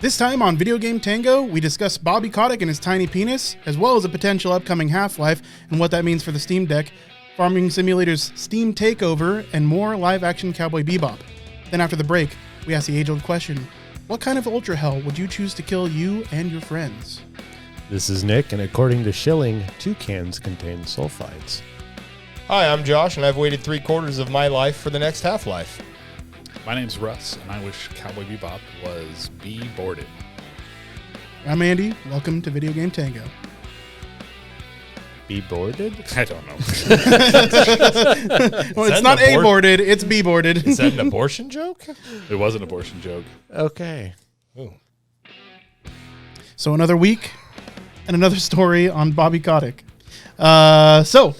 This time on Video Game Tango, we discuss Bobby Kotick and his tiny penis, as well as a potential upcoming Half-Life and what that means for the Steam Deck, Farming Simulator's Steam Takeover, and more live-action Cowboy Bebop. Then after the break, we ask the age-old question, what kind of ultra hell would you choose to kill you and your friends? This is Nick, and according to Schilling, 2 cans contain sulfides. Hi, I'm Josh, and I've waited 3/4 of my life for the next Half-Life. My name's Russ, and I wish Cowboy Bebop was boarded. I'm Andy. Welcome to Video Game Tango. Be boarded? I don't know. Well, it's not A-boarded, it's B-boarded. Is that an abortion joke? It was an abortion joke. Okay. Ooh. So another week and another story on Bobby Kotick. Activision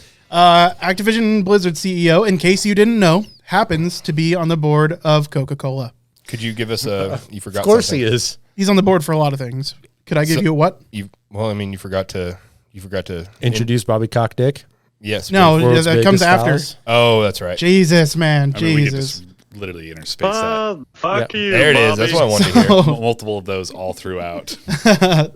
Blizzard CEO, in case you didn't know, happens to be on the board of Coca-Cola. Could you give us a... You forgot Of course something. he is. He's on the board for a lot of things. Could I give you a what? You forgot to... Introduce Bobby Cockdick. Yes. No, World's that comes biggest after. House. Oh, that's right. Jesus, man. I mean, we could Jesus. just literally interspace that. Fuck you, There it is. Bobby. That's what I wanted to hear. Multiple of those all throughout.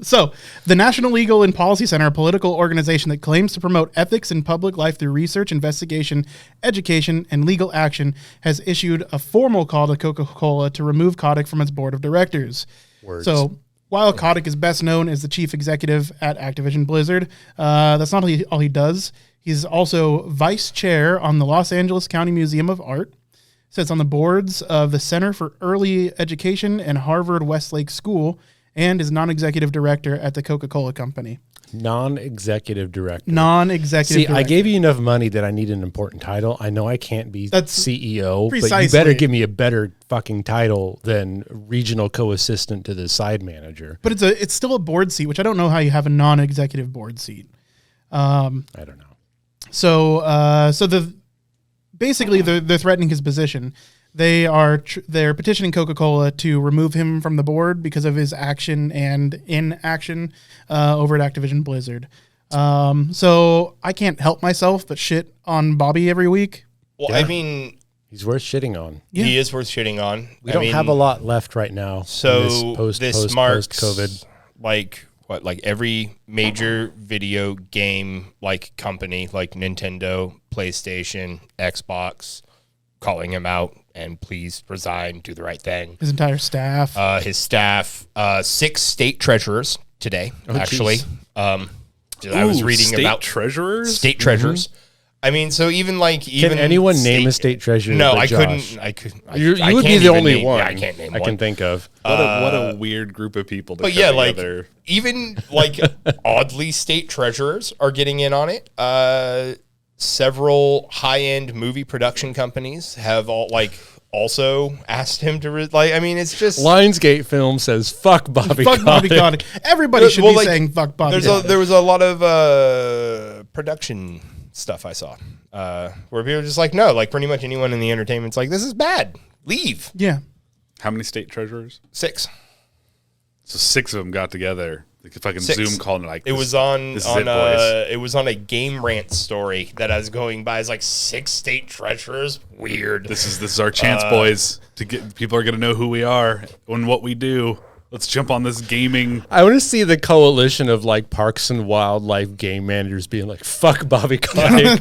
So, the National Legal and Policy Center, a political organization that claims to promote ethics in public life through research, investigation, education, and legal action, has issued a formal call to Coca-Cola to remove Kotick from its board of directors. Words. So, while Kotick is best known as the chief executive at Activision Blizzard, that's not all he does. He's also vice chair on the Los Angeles County Museum of Art, sits on the boards of the Center for Early Education and Harvard Westlake School, and is non-executive director at the Coca-Cola Company. Non-executive director. Non-executive See, director. I gave you enough money that I need an important title. I know I can't be That's CEO, but you precisely. better give me a better fucking title than regional co-assistant to the side manager. But it's still a board seat, which I don't know how you have a non-executive board seat. I don't know. So they're threatening his position. They're petitioning Coca-Cola to remove him from the board because of his action and inaction over at Activision Blizzard. So I can't help myself but shit on Bobby every week. Well, Yeah. I mean, He's worth shitting on. Yeah. he is worth shitting on. We don't have a lot left right now. So this marks post-COVID. like every major video game like company like Nintendo, PlayStation, Xbox calling him out and please resign, do the right thing. His entire staff. His staff, 6 state treasurers today, actually. geez. I was reading state about treasurers? state treasurers. I mean, so even Can anyone name a state treasurer? No, but I Josh? couldn't. You I would be can't the even only name- one Yeah, I can't name I one. can think of. What a weird group of people to But come yeah, like together. even like oddly state treasurers are getting in on it. Several high-end movie production companies have also asked him to I mean, it's just Lionsgate Film says, fuck Bobby Fuck Bobby Kotick. Kotick. Everybody should Well, be like, saying fuck Bobby Kotick. there was a lot of production stuff I saw where people were just like, no, like pretty much anyone in the entertainment's like, this is bad, leave. Yeah. How many state treasurers? 6. So 6 of them got together. Like if I can 6. Zoom call it like It was on this is it, boys. it was on a Game Rant story that I was going by. It's like 6 state treasurers. Weird. This is our chance, boys. To get people are gonna know who we are and what we do. Let's jump on this gaming. I want to see the coalition of like parks and wildlife game managers being like, fuck Bobby Kotick.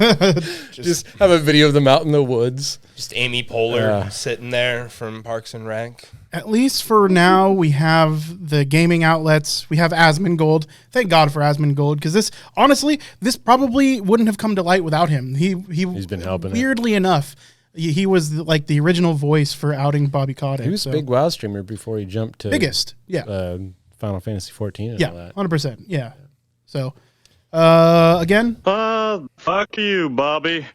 Just have a video of them out in the woods. Just Amy Poehler sitting there from Parks and Rec. At least for now, we have the gaming outlets. We have Asmongold. Thank God for Asmongold, because this probably wouldn't have come to light without him. He's been helping it. Weirdly enough, he was like the original voice for outing Bobby Kotick. He was a big WoW streamer before he jumped to biggest, yeah, Final Fantasy 14 and all yeah, that. 100%, yeah. So again, Fuck you, Bobby.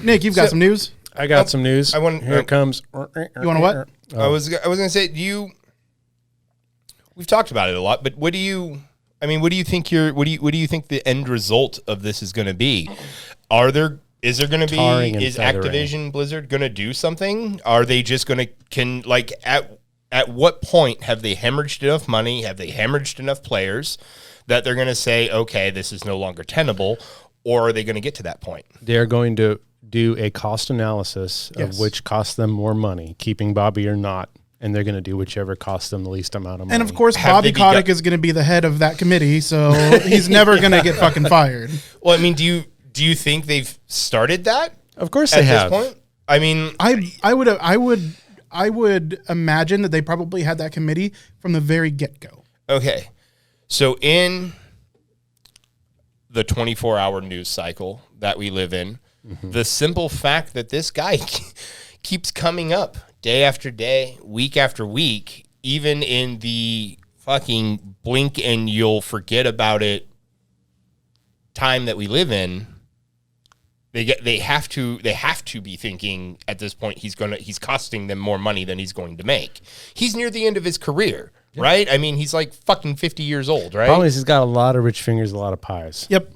Nick, you've got some news. I got some news. I want- Here it comes. You want to what? I was gonna say, we've talked about it a lot, but what do you think the end result of this is going to be? Is there going to Tarring be? and Is feathering. Activision Blizzard going to do something? Are they just going to at what point have they hemorrhaged enough money? Have they hemorrhaged enough players that they're going to say, okay, this is no longer tenable, or are they going to get to that point? They're going to do a cost analysis Yes. of which costs them more money, keeping Bobby or not, and they're going to do whichever costs them the least amount of money. And of course, Have Bobby they begun- Kotick is going to be the head of that committee, so he's never going to get fucking fired. Well, I mean, do you think they've started that of course at they have. this point? I mean, I would imagine that they probably had that committee from the very get-go. okay. So in the 24-hour news cycle that we live in, the simple fact that this guy keeps coming up day after day, week after week, even in the fucking blink and you'll forget about it time that we live in, they have to be thinking at this point he's costing them more money than he's going to make. He's near the end of his career, right? I mean, he's like fucking 50 years old, right? Problem is he's got a lot of rich fingers, a lot of pies. Yep.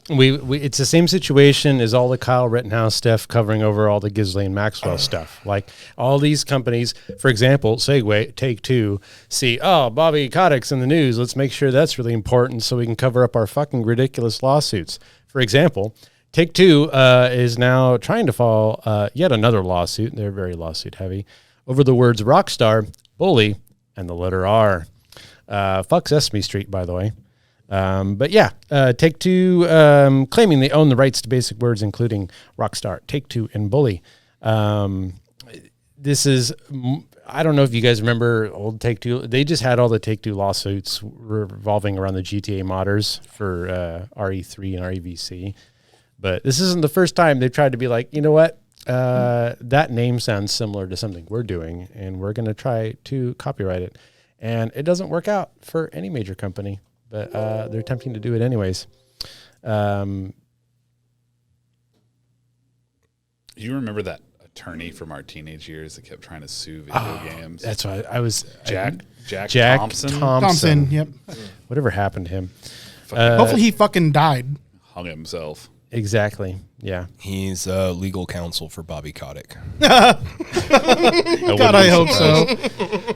We it's the same situation as all the Kyle Rittenhouse stuff covering over all the Ghislaine Maxwell stuff. Like all these companies, for example, Segway, Take-Two, see, Bobby Kotick's in the news. Let's make sure that's really important so we can cover up our fucking ridiculous lawsuits. For example, Take-Two is now trying to file yet another lawsuit. They're very lawsuit heavy over the words Rockstar, Bully, and the letter R. Fuck Sesame Street, by the way. But yeah, Take-Two claiming they own the rights to basic words, including Rockstar, Take-Two, and Bully. This is, I don't know if you guys remember old Take-Two. They just had all the Take-Two lawsuits revolving around the GTA modders for RE3 and REVC. But this isn't the first time they've tried to be like, you know what? That name sounds similar to something we're doing, and we're going to try to copyright it. And it doesn't work out for any major company, but they're attempting to do it anyways. You remember that attorney from our teenage years that kept trying to sue video games? That's why I was Jack Thompson. Thompson, yep. Whatever happened to him? Hopefully he fucking died. Hung himself. Exactly. Yeah. He's legal counsel for Bobby Kotick. God, I hope so.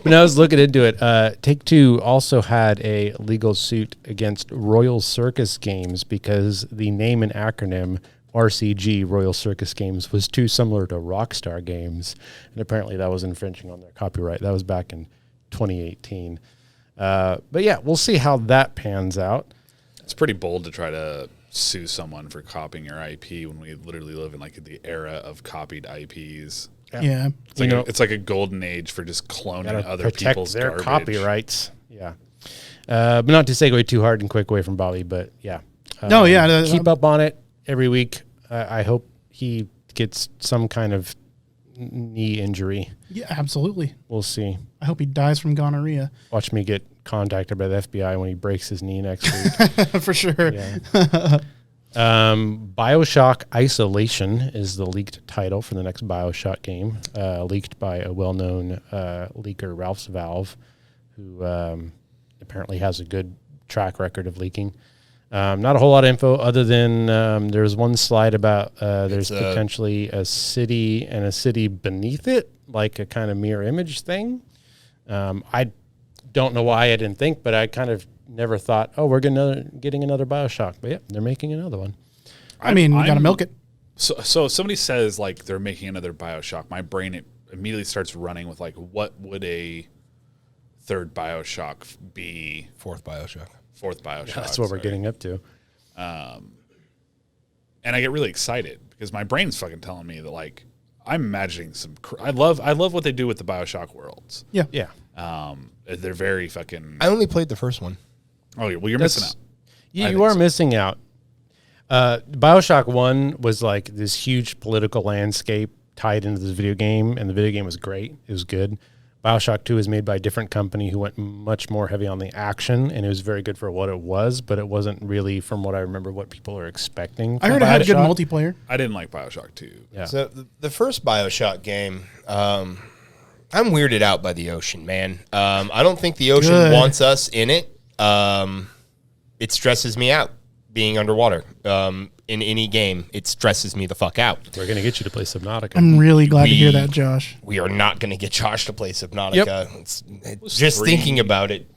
When I was looking into it, Take-Two also had a legal suit against Royal Circus Games because the name and acronym RCG, Royal Circus Games, was too similar to Rockstar Games. And apparently that was infringing on their copyright. That was back in 2018. But yeah, we'll see how that pans out. It's pretty bold to try to sue someone for copying your IP when we literally live in like the era of copied IPs. Yeah. It's like a golden age for just cloning other people's their garbage. copyrights. Yeah. But not to segue too hard and quick away from Bobby, but yeah. Keep up on it every week. I hope he gets some kind of knee injury. Yeah, absolutely. We'll see. I hope he dies from gonorrhea. Watch me get contacted by the FBI when he breaks his knee next week. For sure. Yeah. BioShock Isolation is the leaked title for the next BioShock game, leaked by a well-known leaker, Ralph's Valve, who apparently has a good track record of leaking. Not a whole lot of info other than there's one slide about there's potentially a city and a city beneath it, like a kind of mirror image thing. I don't know why I didn't think, but I kind of never thought, we're getting another BioShock. But yeah, they're making another one. I mean, you got to milk it. So if somebody says like they're making another BioShock, my brain immediately starts running with like, what would a third BioShock be? Fourth BioShock. That's what we're getting up to. And I get really excited because my brain's fucking telling me that like I'm imagining some. I love what they do with the BioShock worlds. Yeah. Yeah. They're very fucking. I only played the first one. Oh, well, you're missing out. You are missing out. BioShock 1 was like this huge political landscape tied into this video game, and the video game was great. It was good. BioShock 2 is made by a different company who went much more heavy on the action, and it was very good for what it was, but it wasn't really, from what I remember, what people are expecting. I heard it had good multiplayer. I didn't like BioShock 2. Yeah. So the first BioShock game, I'm weirded out by the ocean, man. I don't think the ocean wants us in it. It stresses me out being underwater. In any game, it stresses me the fuck out. We're going to get you to play Subnautica. I'm really glad to hear that, Josh. We are not going to get Josh to play Subnautica. Just thinking about it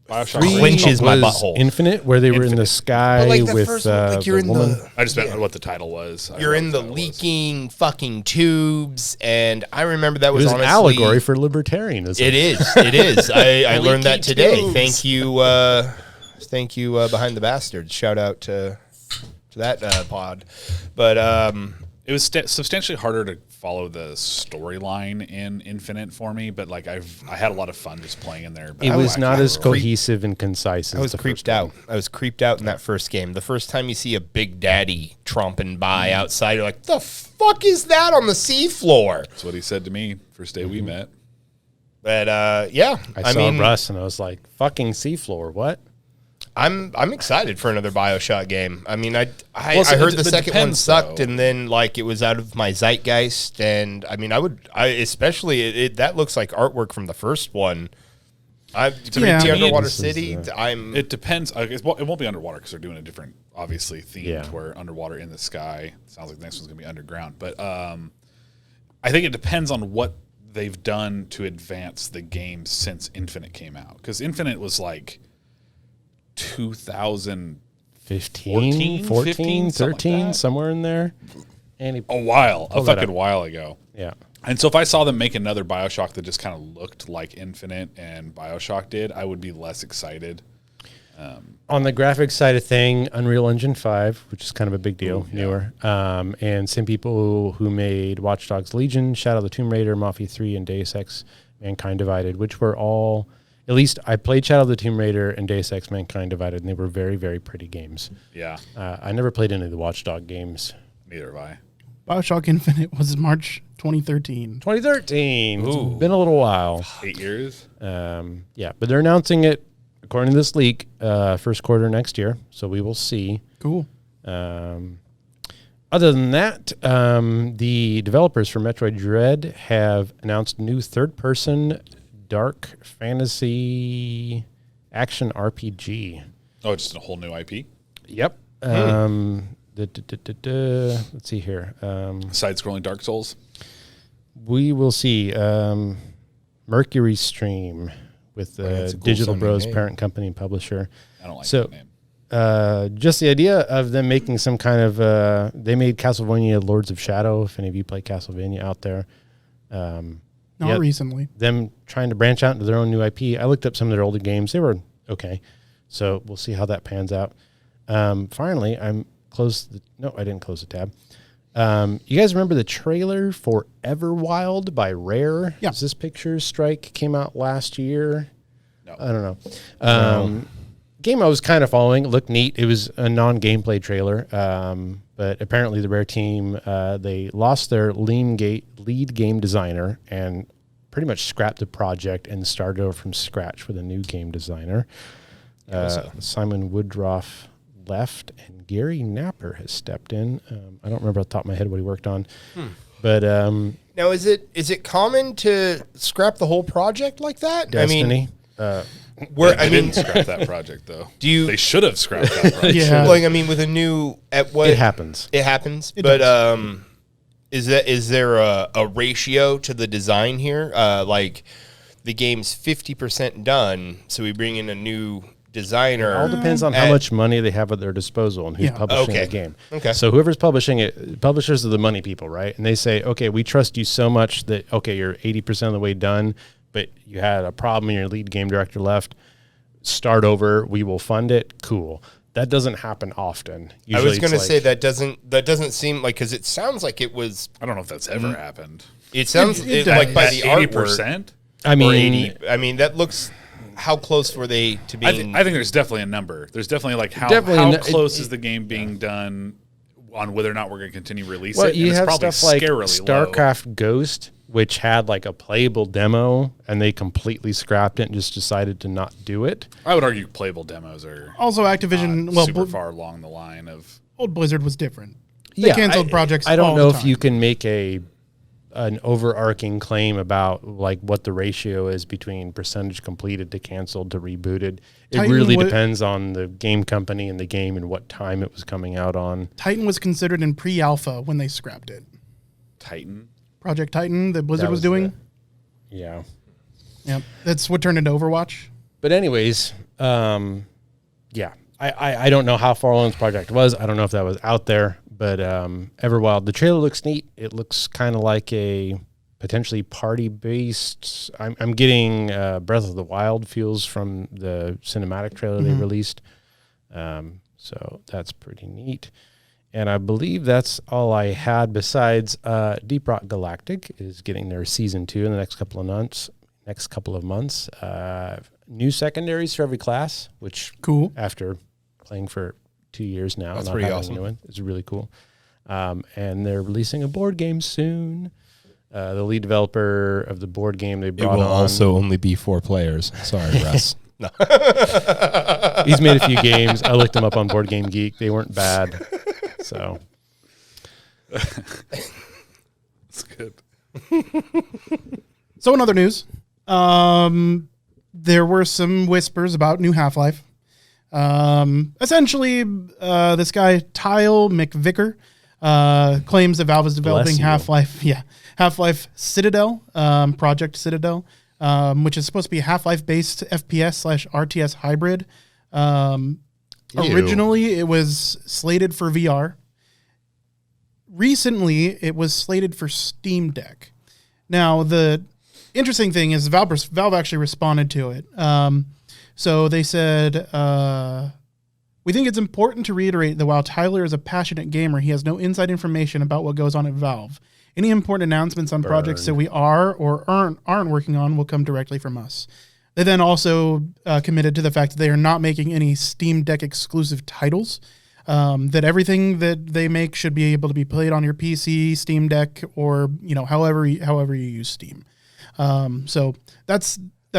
BioShock Clinches my was butthole. Infinite, where they were in the sky like the with first one, like you're the in woman. the I just meant what the title was. you're in the leaking fucking tubes, and I remember that It was was an honestly allegory for libertarianism. It is. It is. I learned that Leaky today. tubes. Thank you, Behind the Bastards. Shout out to that pod. But It was substantially harder to follow the storyline in Infinite for me, but like I had a lot of fun just playing in there. But It was not as cool. cohesive and concise as I was the creeped first one. out. I was creeped out in that first game. The first time you see a Big Daddy tromping by outside, you're like, the fuck is that on the seafloor? That's what he said to me first day we met. But yeah, I saw Russ and I was like, fucking seafloor, what? I'm excited for another BioShock game. I mean, I so heard it the second one depends, sucked, though. and then like it was out of my zeitgeist. And I mean, I especially that looks like artwork from the first one. Yeah. Underwater This is, City. It depends. It won't be underwater because they're doing a different, obviously, theme Yeah. where underwater in the sky. Sounds like the next one's going to be underground. But I think it depends on what they've done to advance the game since Infinite came out. Because Infinite was like 2015, 14, 13, something like that. somewhere in there. And he, a that fucking up. while ago. yeah. And so if I saw them make another BioShock that just kind of looked like Infinite and BioShock did, I would be less excited. On the graphics side of thing, Unreal Engine 5, which is kind of a big deal, newer. And some people who made Watch Dogs Legion, Shadow of the Tomb Raider, Mafia 3, and Deus Ex Mankind Divided, which were all, at least I played Shadow of the Tomb Raider and Deus Ex Mankind Divided, and they were very, very pretty games. Yeah, I never played any of the Watch Dog games. neither have I. BioShock Infinite was March 2013. 2013. Ooh. It's been a little while. 8 years? Yeah, but they're announcing it, according to this leak, first quarter next year. So we will see. Cool. Other than that, the developers for Metroid Dread have announced new third-person dark fantasy action RPG. Oh, just a whole new IP? Yep. Let's see here. Side-scrolling Dark Souls? We will see Mercury Stream with that's a cool Digital sounding Bros name. parent company and publisher. I don't like So- that name. Just the idea of them making some kind of they made Castlevania Lords of Shadow, if any of you play Castlevania out there. Not Yeah. recently. Them trying to branch out into their own new IP. I looked up some of their older games. They were okay. So we'll see how that pans out. Finally, I didn't close the tab. You guys remember the trailer for Everwild by Rare? Yeah. Is this picture strike came out last year? No. I don't know. Game I was kind of following. It looked neat. It was a non-gameplay trailer. But apparently the Rare team, they lost their lead game designer and pretty much scrapped the project and started over from scratch with a new game designer. Simon Woodruff left and Gary Napper has stepped in. I don't remember off the top of my head what he worked on. But Now, is it common to scrap the whole project like that? Destiny. They didn't scrap that project, though. They should have scrapped that project. Yeah. Like, I mean, with a new it happens. It happens, but is there a ratio to the design here? Like the game's 50% done, so we bring in a new designer. It all depends on how much money they have at their disposal and who's Yeah. publishing Okay. the game. Okay. So whoever's publishing it, publishers are the money people, right? And they say, okay, we trust you so much that, okay, you're 80% of the way done, but you had a problem and your lead game director left. Start over. We will fund it. Cool. That doesn't happen often. I was Usually going to it's say like- that doesn't seem like, because it sounds like it was. I don't know if that's ever happened. It sounds It like by does. the 80%? I Or mean, 80. I mean, that looks. How close were they to being? I think there's definitely a number. There's definitely like how close is the game being done on whether or not we're going to continue release well, it. you And it's have probably stuff like scarily low. StarCraft Ghost, which had like a playable demo, and they completely scrapped it and just decided to not do it. I would argue playable demos are Also, Activision, super far along the line of. old Blizzard was different. They canceled projects. I don't all know the if you time. can make an overarching claim about like what the ratio is between percentage completed to canceled to rebooted. It Titan really wa- depends on the game company and the game and what time it was coming out on. Titan was considered in pre-alpha when they scrapped it. Titan. Project Titan that Blizzard That was doing. Yeah. Yep, that's what turned into Overwatch. But anyways, Yeah, I don't know how far along this project was. I don't know if that was out there, but Everwild, the trailer looks neat. It looks kind of like a potentially party-based. I'm getting Breath of the Wild feels from the cinematic trailer they released. So that's pretty neat. And I believe that's all I had besides Deep Rock Galactic is getting their season 2 in the next couple of months. New secondaries for every class, which Cool. after playing for 2 years now, That's not pretty having awesome. a new one, it's really cool. And they're releasing a board game soon. The lead developer of the board game they It brought will on. also only be 4 players. Sorry, Russ. No. He's made a few games. I looked them up on Board Game Geek. They weren't bad. So That's good. So in other news, there were some whispers about new Half-Life. Essentially, this guy, Tyle McVicker, claims that Valve is developing Bless you. Half-Life Citadel, Project Citadel, which is supposed to be a Half-Life-based FPS/RTS hybrid. Originally, it was slated for VR. Recently, it was slated for Steam Deck. Now, the interesting thing is Valve actually responded to it. So they said, we think it's important to reiterate that while Tyler is a passionate gamer, he has no inside information about what goes on at Valve. Any important announcements on projects that we are or aren't working on will come directly from us. They then also committed to the fact that they are not making any Steam Deck exclusive titles. That everything that they make should be able to be played on your PC, Steam Deck, or however you use Steam. So that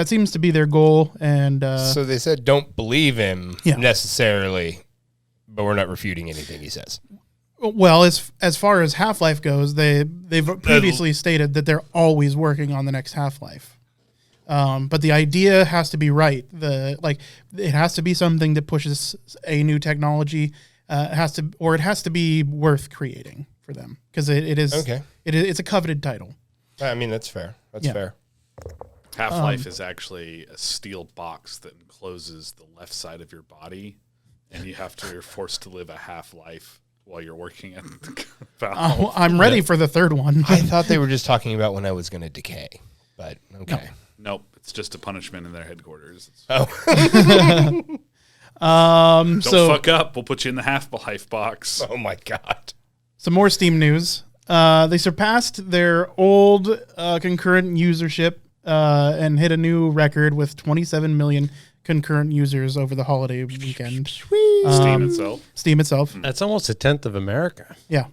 seems to be their goal. And So they said don't believe him Yeah. necessarily, but we're not refuting anything he says. well, as far as Half-Life goes, they've previously stated that they're always working on the next Half-Life. But the idea has to be right. It has to be something that pushes a new technology. It has to be worth creating for them because it is Okay. It's a coveted title. I mean, that's fair. That's Yeah. fair. Half-Life is actually a steel box that encloses the left side of your body, and you're forced to live a half-life while you're working at Valve. I'm ready for the third one. I thought they were just talking about when I was going to decay, but okay. Nope, it's just a punishment in their headquarters. Oh. Don't fuck up, we'll put you in the half-life box. Oh my God. Some more Steam news. They surpassed their old concurrent usership and hit a new record with 27 million concurrent users over the holiday weekend. Steam itself. Steam itself. that's almost a tenth of America. Yeah.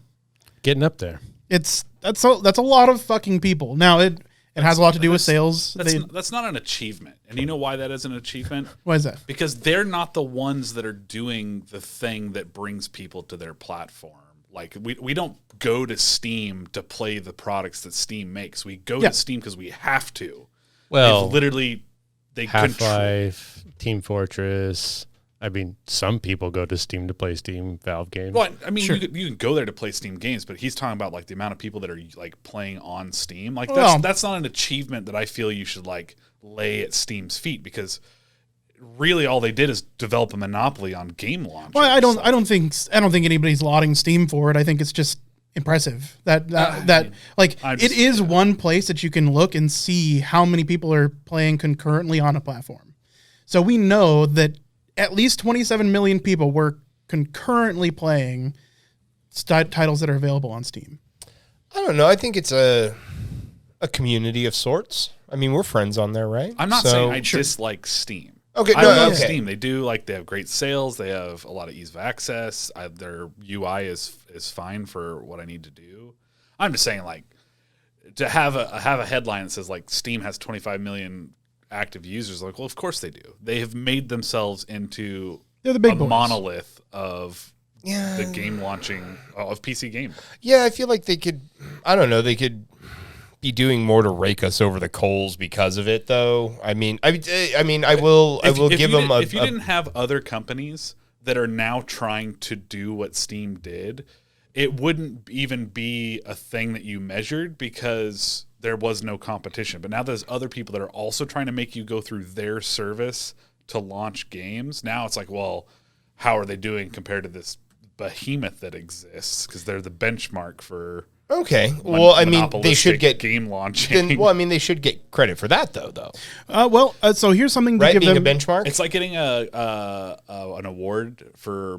Getting up there. That's a lot of fucking people. Now it has a lot to do with sales. That's not an achievement. And you know why that is an achievement? Why is that? Because they're not the ones that are doing the thing that brings people to their platform. Like we don't go to Steam to play the products that Steam makes. We go to Steam because we have to. Well, They Half-Life, Team Fortress. I mean, some people go to Steam to play Steam Valve games. Well, I mean, you can go there to play Steam games, but he's talking about like the amount of people that are like playing on Steam. Like that's not an achievement that I feel you should like lay at Steam's feet because really all they did is develop a monopoly on game launches. Well, I don't think anybody's lauding Steam for it. I think it's just impressive that it is one place that you can look and see how many people are playing concurrently on a platform. So we know that at least 27 million people were concurrently playing titles that are available on Steam. I don't know. I think it's a community of sorts. I mean, we're friends on there, right? I'm not saying I dislike Steam. Okay, I no, love okay. Steam. They have great sales. They have a lot of ease of access. Their UI is fine for what I need to do. I'm just saying, like, to have a headline that says like Steam has 25 million active users. Like, well, of course they do. They have made themselves into They're the big boys. monolith of the game launching of PC game. Yeah, I feel like they could. I don't know. They could be doing more to rake us over the coals because of it, though. I will give them If you didn't have other companies that are now trying to do what Steam did, it wouldn't even be a thing that you measured because there was no competition. But now there's other people that are also trying to make you go through their service to launch games. Now it's like, well, how are they doing compared to this behemoth that exists? Because they're the benchmark for Okay. Well, I mean, they monopolistic should get game launching. they should get credit for that, though. So here's something to Right, give being them. a benchmark. It's like getting an award for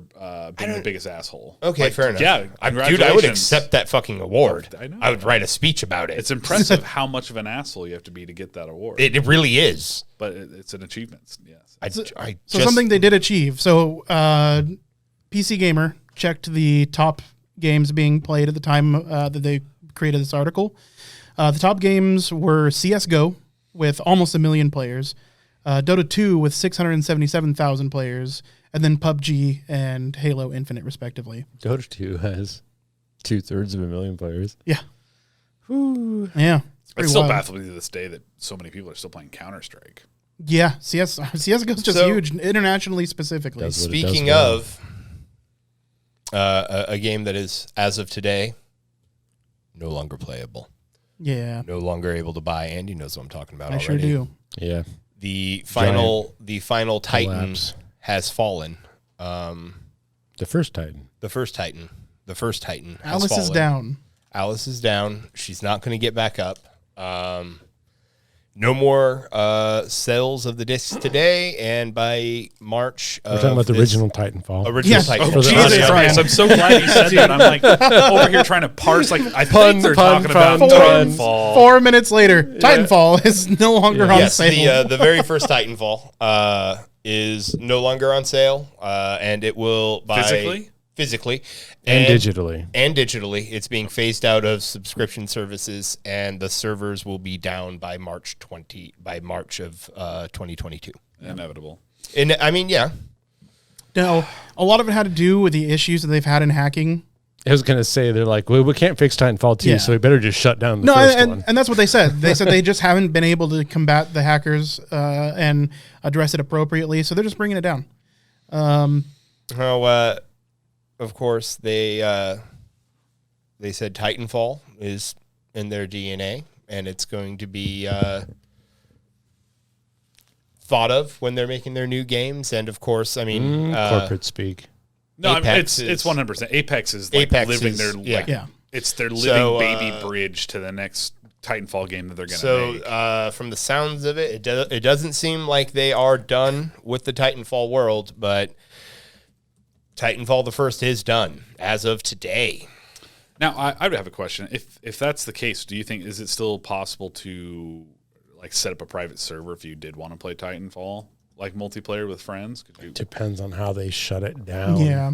being the biggest asshole. Okay, Like, fair enough. Yeah, Dude, I would congratulations. accept that fucking award. I know. I would write a speech about it. It's impressive how much of an asshole you have to be to get that award. It really is. But it's an achievement. Yes. So something they did achieve. So PC Gamer checked the top games being played at the time that they created this article. The top games were CSGO with almost 1 million players, Dota 2 with 677,000 players, and then PUBG and Halo Infinite, respectively. Dota 2 has 2/3 of 1 million players. Yeah. Whew. Yeah. It still baffles me to this day that so many people are still playing Counter-Strike. Yeah. CSGO is just So- huge, internationally specifically. Does what it Speaking does well. of a game that is, as of today, no longer playable, Yeah. no longer able to buy. Andy knows what I'm talking about I already. sure do. Yeah. The final Titan collapse. has fallen. The first Titan. The first Titan has Alice is fallen. down. Alice is down. She's not going to get back up. No more sales of the discs today, and by March, We're talking about the original Titanfall. Original Yes. Titan. For the Jesus audio. Christ, I'm so glad you said that. I'm like over here trying to parse. Like I think they're pun, talking pun, about pun. Titanfall. 4 minutes later, Titanfall is no longer on Yes, sale. the very first Titanfall is no longer on sale, and it will buy physically And digitally. And digitally, it's being phased out of subscription services, and the servers will be down by March of 2022. Inevitable. And I mean, yeah, No, a lot of it had to do with the issues that they've had in hacking. I was going to say, they're like, well, we can't fix Titanfall 2, Yeah. so we better just shut down the No, first one. and that's what they said. They said they just haven't been able to combat the hackers and address it appropriately, so they're just bringing it down. Of course, they said Titanfall is in their DNA, and it's going to be thought of when they're making their new games. And of course, I mean, Corporate speak. No, Apex it's is- 100%. Apex is like Apex living is- their yeah. like Yeah. it's their living So, baby bridge to the next Titanfall game that they're going to So, make. from the sounds of it, it doesn't seem like they are done with the Titanfall world, but Titanfall the first is done as of today. Now, I would have a question. If that's the case, do you think is it still possible to like set up a private server if you did want to play Titanfall, like multiplayer with friends? Could you, Depends on how they shut it down. Yeah.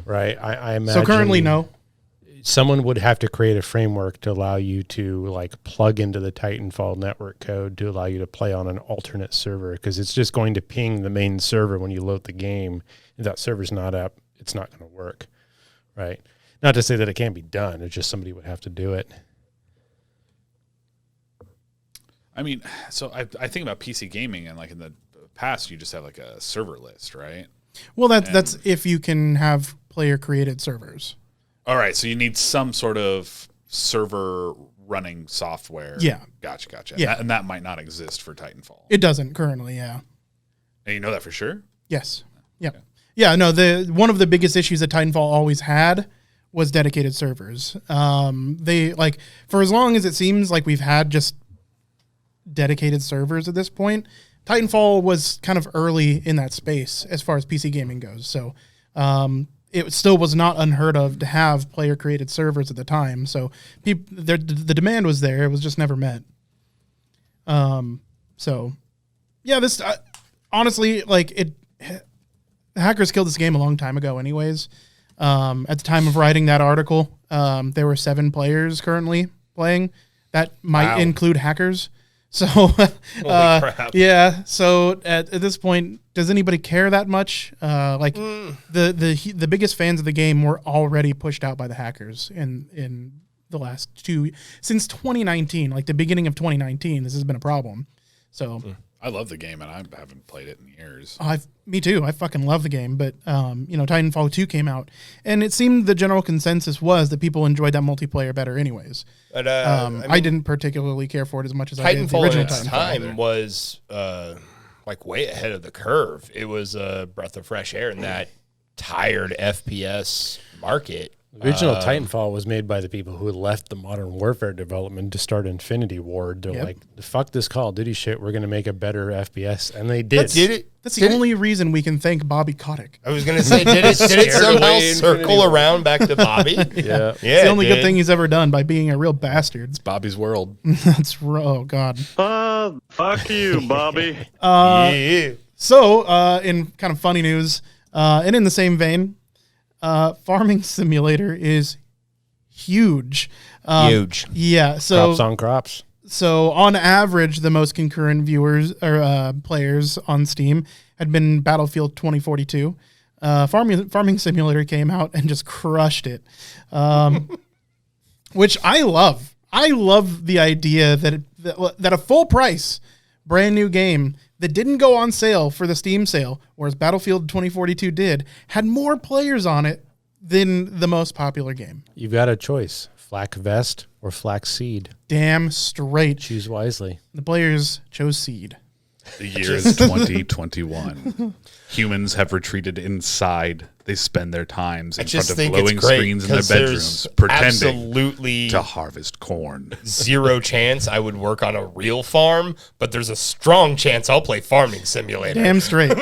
Right. I imagine. So currently, no. Someone would have to create a framework to allow you to like plug into the Titanfall network code to allow you to play on an alternate server, because it's just going to ping the main server when you load the game. If that server's not up, it's not going to work. Right. Not to say that it can't be done. It's just somebody would have to do it. I mean, so I think about PC gaming, and like in the past, you just have like a server list, right? Well, that's if you can have player-created servers. All right, so you need some sort of server running software. Yeah. Gotcha. Yeah. And that might not exist for Titanfall. It doesn't currently, yeah. And you know that for sure? Yes. Yeah. Yeah, no, one of the biggest issues that Titanfall always had was dedicated servers. They like for as long as it seems like we've had just dedicated servers at this point, Titanfall was kind of early in that space as far as PC gaming goes. So it still was not unheard of to have player created servers at the time. So the demand was there. It was just never met. So yeah, this honestly, like hackers killed this game a long time ago anyways. At the time of writing that article, there were 7 players currently playing. That might include hackers. So, crap. yeah. So at this point, does anybody care that much? The biggest fans of the game were already pushed out by the hackers in the last since 2019, like the beginning of 2019. This has been a problem. So. I love the game, and I haven't played it in years. Me too. I fucking love the game, but Titanfall 2 came out, and it seemed the general consensus was that people enjoyed that multiplayer better, anyways. But I didn't particularly care for it as much as I did the Titanfall original in its Titanfall. time was like way ahead of the curve. It was a breath of fresh air in that tired FPS market. The original Titanfall was made by the people who left the Modern Warfare development to start Infinity Ward. They're like, fuck this Call of Duty shit. We're going to make a better FPS. And they did. That's the only reason we can thank Bobby Kotick. I was going to say, did it somehow circle around back to Bobby? Yeah. It's the only good thing he's ever done by being a real bastard. It's Bobby's world. Oh, God. Fuck you, Bobby. So, in kind of funny news, and in the same vein, Farming Simulator is huge. Huge. Yeah. So Crops on crops. So on average, the most concurrent viewers or players on Steam had been Battlefield 2042. Farming Simulator came out and just crushed it, which I love. I love the idea that a full price, brand new game that didn't go on sale for the Steam sale, whereas Battlefield 2042 did, had more players on it than the most popular game. You've got a choice. Flak Vest or Flax Seed. Damn straight. Choose wisely. The players chose Seed. The year is 2021. Humans have retreated inside. They spend their times in front of glowing screens in their bedrooms, pretending to harvest corn. Zero chance I would work on a real farm, but there's a strong chance I'll play Farming Simulator. Damn straight.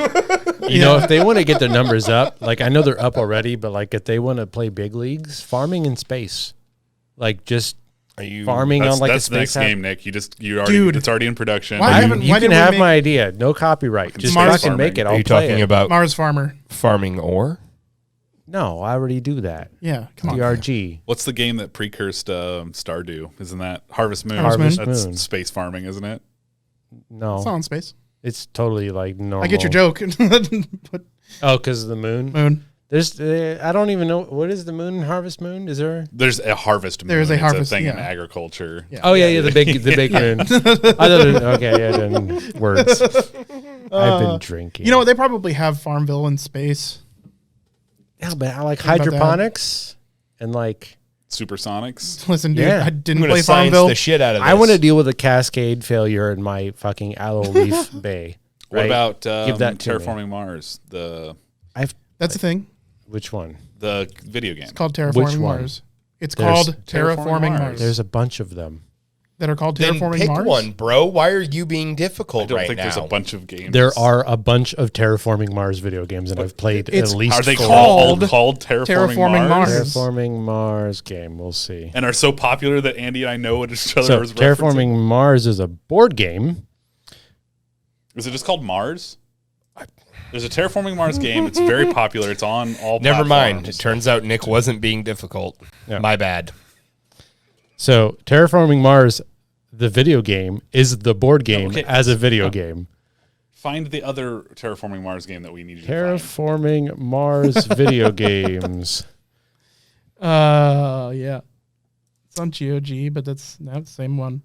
You know, if they want to get their numbers up, like I know they're up already, but like if they want to play big leagues, farming in space, like just farming on like a space next app. game, Nick. It's already in production. You can have my idea. No copyright. Just fucking make it. I'll Are you play talking it. about Mars Farmer? farming ore? No, I already do that. Yeah, come on. DRG. What's the game that precursed Stardew? Isn't that Harvest Moon? Harvest That's Moon. space farming, isn't it? No, It's not in space. it's totally like normal. I get your joke. But Oh, because of the moon. moon. There's, I don't even know what is the moon and Harvest Moon. Is there? The's a Harvest Moon. There is a It's harvest, thing in yeah. agriculture. Yeah. Oh yeah, the big moon. Then words. I've been drinking. You know, they probably have Farmville in space. yeah, but I like Think about that. hydroponics and like Supersonics. Listen, dude, Yeah. I I'm didn't going play to science Farmville. the shit out of this. I want to deal with a cascade failure in my fucking aloe leaf bay. What right? about Give that to me. Terraforming Mars? That's the thing. Which one? The video game. It's called Terraforming Which one? Mars. It's There's called Terraforming Mars. There's a bunch of them. That are called Then Terraforming pick Mars. one, bro. Why are you being I difficult don't right think now? there's a bunch of games. There are a bunch of Terraforming Mars video games, and I've played It's- at least Are they four. called called Terraforming, Terraforming Mars? Mars? Terraforming Mars game. We'll see. And are so popular that Andy and I know what each other So is referencing. Terraforming Mars is a board game. Is it just called Mars? There's a Terraforming Mars game. It's very popular. It's on all Never mind. It platforms. turns out Nick wasn't being difficult. Yeah. My bad. So Terraforming Mars, the video game, is the board game Okay. as a video game. Find the other Terraforming Mars game that we need you to find. Terraforming Mars video games. Yeah. It's on GOG, but that's not the same one.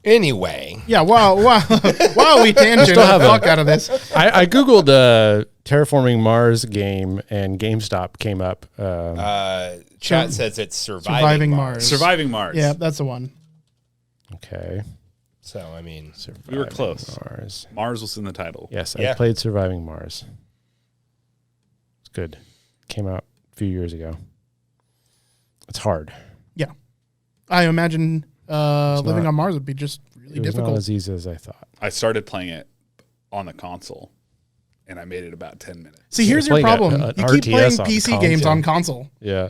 Anyway, Yeah, wow. Wow, we tangent the fuck out of this. I googled Terraforming Mars game, and GameStop came up. chat says it's surviving, Surviving Mars. Mars. Surviving Mars. Yeah, that's the one. Okay, So I mean, We were close. Mars. Mars was in the title. Yes, Yeah. I played Surviving Mars. It's good. Came out a few years ago. It's hard. Yeah. I imagine living not- on Mars would be just really It was not difficult. as easy as I thought. I started playing it on the console, and I made it about 10 minutes. See, here's your playing a- problem. an You keep playing RTS on PC console. games on console. Yeah.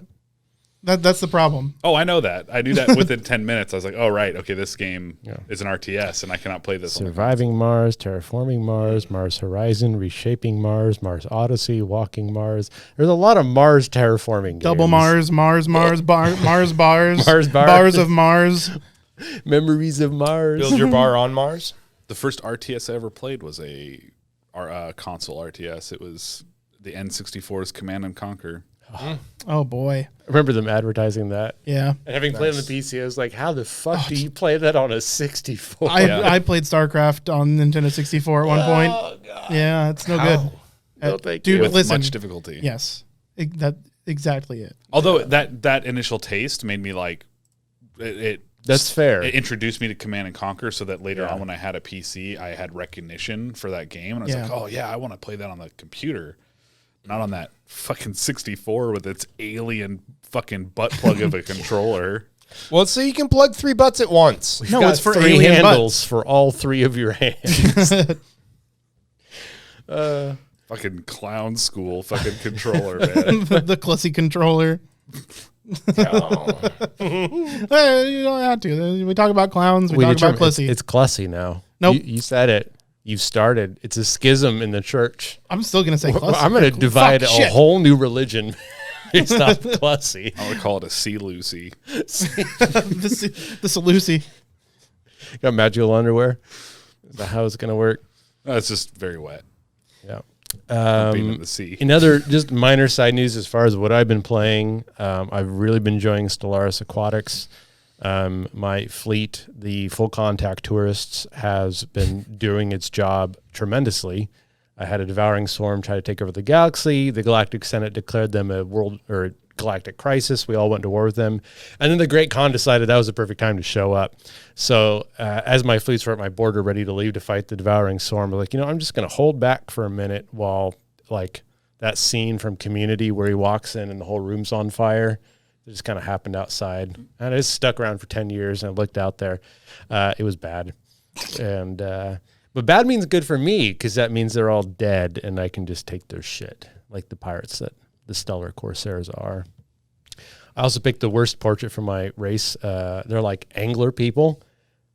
That's the problem. Oh, I know that. I knew that within 10 minutes. I was like, oh, right. Okay, this game Yeah. is an RTS, and I cannot play this on the Surviving Mars, Terraforming Mars, Mars Horizon, Reshaping Mars, Mars Odyssey, Walking Mars. There's a lot of Mars terraforming Double games. Mars, Mars bars, Mars bars. bars of Mars. Memories of Mars. build your bar on Mars. The first RTS I ever played was a console RTS. It was the N64's Command and Conquer. Oh boy. I remember them advertising that. Yeah. And having played on the PC, I was like, how the fuck do you play that on a 64? I played StarCraft on Nintendo 64 at one point. Yeah, it's no good. No, thank Dude, you. With listen. much difficulty. Yes. That exactly it. Although that initial taste made me like it That's fair. It introduced me to Command and Conquer, so that later on when I had a PC, I had recognition for that game, and I was like, oh yeah, I want to play that on the computer, not on that fucking 64 with its alien fucking butt plug of a controller. Well, so you can plug 3 butts at once. No, it's for 3 alien handles butts. for all 3 of your hands. Fucking clown school fucking controller, man. the Clussy controller. Oh. You don't have to. We talk about clowns. We talk about Clussy. It's Clussy now. Nope. You said it. You've started. It's a schism in the church. I'm still gonna say Clussy. I'm going to divide Fuck, a shit. whole new religion based off Clussy. I would call it a C Lucy. This Lucy. Got magical underwear. Is that how it's going to work? No, it's just very wet. Yeah. Being in the sea. In other just minor side news as far as what I've been playing, I've really been enjoying Stellaris Aquatics. My fleet, the full contact tourists, has been doing its job tremendously. I had a devouring swarm try to take over the galaxy. The Galactic Senate declared them a world or galactic crisis. We all went to war with them. And then the Great Khan decided that was the perfect time to show up. So as my fleets were at my border ready to leave to fight the devouring swarm, I'm like, I'm just going to hold back for a minute while like that scene from Community where he walks in and the whole room's on fire. It just kind of happened outside. And it stuck around for 10 years and I looked out there. It was bad. And but bad means good for me because that means they're all dead and I can just take their shit like the pirates that the Stellar Corsairs are. I also picked the worst portrait for my race. They're like angler people,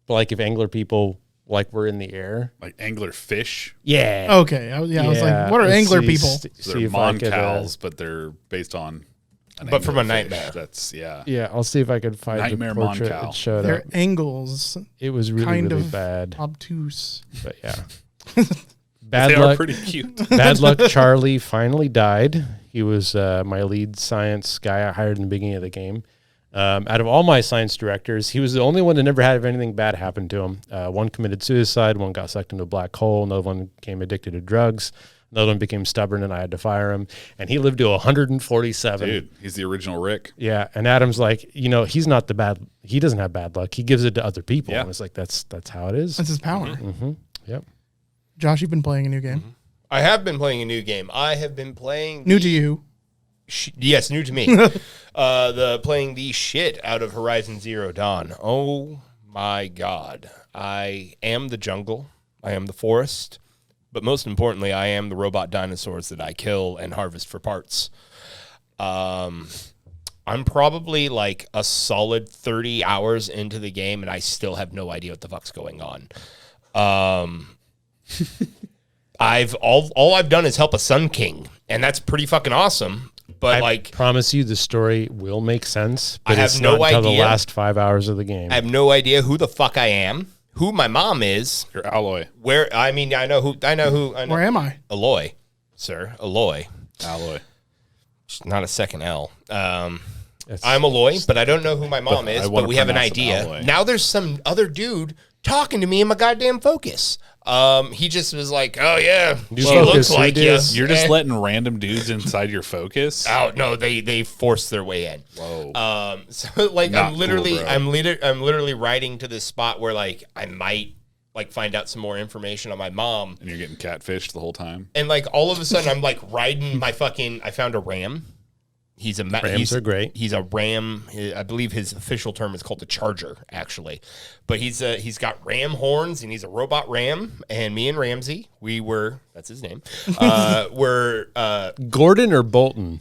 but like if angler people like were in the air, Like angler fish. yeah. Okay. I was like, what are Let's angler see- people? They're if I could, Moncals, but they're based on an But from a angler fish. nightmare. That's, yeah, I'll see if I can find Nightmare the portrait Moncal. that showed They're up. angles, It was really, kind really of bad, obtuse. but yeah. Bad They luck. are pretty cute. Bad luck. Charlie finally died. He was my lead science guy I hired in the beginning of the game. Out of all my science directors, he was the only one that never had anything bad happen to him. One committed suicide, one got sucked into a black hole, another one became addicted to drugs, another one became stubborn and I had to fire him. And he lived to 147. Dude, he's the original Rick. Yeah. And Adam's like, he's not he doesn't have bad luck. He gives it to other people. Yeah. And it's like, that's how it is. That's his power. Mm-hmm. Yep. Josh, you've been playing a new game. I have been playing a new game. I have been playing New to you. Yes, new to me. Playing the shit out of Horizon Zero Dawn. Oh my god. I am the jungle. I am the forest. But most importantly, I am the robot dinosaurs that I kill and harvest for parts. I'm probably like a solid 30 hours into the game and I still have no idea what the fuck's going on. All I've done is help a Sun King, and that's pretty fucking awesome. But I promise you the story will make sense, but I have it's no not until the idea. last 5 hours of the game. I have no idea who the fuck I am, who my mom is, Your alloy. I know who. Where am I? Aloy, sir, Aloy. Alloy. It's not a second L. It's- I'm Aloy, but I don't know who my mom But I is. wanna But we have an pronounce it idea. Alloy. Now there's some other dude talking to me in my goddamn focus. He just was like, "Oh yeah, she focus, looks who like you." dis? You're just Eh. letting random dudes inside your focus. Oh no, they forced their way in. Whoa. So like Not I'm literally cool, bro. I'm literally riding to this spot where like I might like find out some more information on my mom, And you're getting catfished the whole time. and like all of a sudden I'm like riding my fucking. I found a ram. Rams are great. He's a ram. I believe his official term is called the Charger, actually. But he's got ram horns and he's a robot ram. And me and Ramsey, that's his name. We're Gordon or Bolton?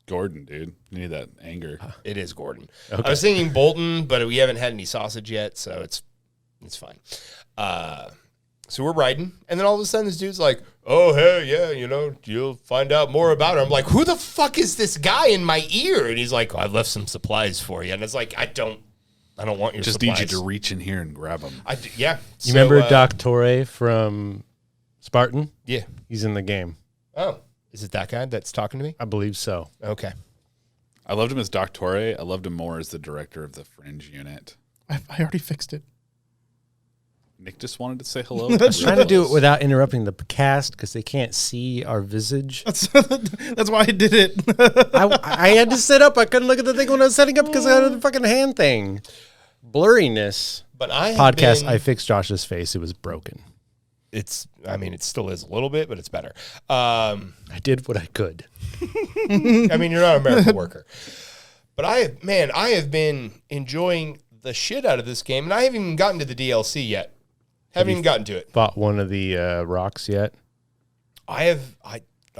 Gordon, dude. You need that anger. It is Gordon. I was thinking Bolton, but we haven't had any sausage yet, so it's fine. So we're riding, and then all of a sudden this dude's like, "Oh, hey, yeah, you'll find out more about her." I'm like, "Who the fuck is this guy in my ear?" And he's like, "I left some supplies for you." And it's like, I don't want your Just supplies. need you to reach in here and grab them. Yeah. You remember Doc Torre from Spartan? Yeah. He's in the game. Oh, is it that guy that's talking to me? I believe so. Okay. I loved him as Doc Torre. I loved him more as the director of the Fringe unit. I already fixed it. Nick just wanted to say hello. Trying to do it without interrupting the cast because they can't see our visage. That's why I did it. I had to sit up. I couldn't look at the thing when I was setting up because I had the fucking hand thing. Blurriness. But I have Podcast. I fixed Josh's face. It was broken. I mean, it still is a little bit, but it's better. I did what I could. I mean, you're not a miracle worker. But I have been enjoying the shit out of this game, and I haven't even gotten to the DLC yet. Haven't even gotten to it. Fought one of the rocks yet? I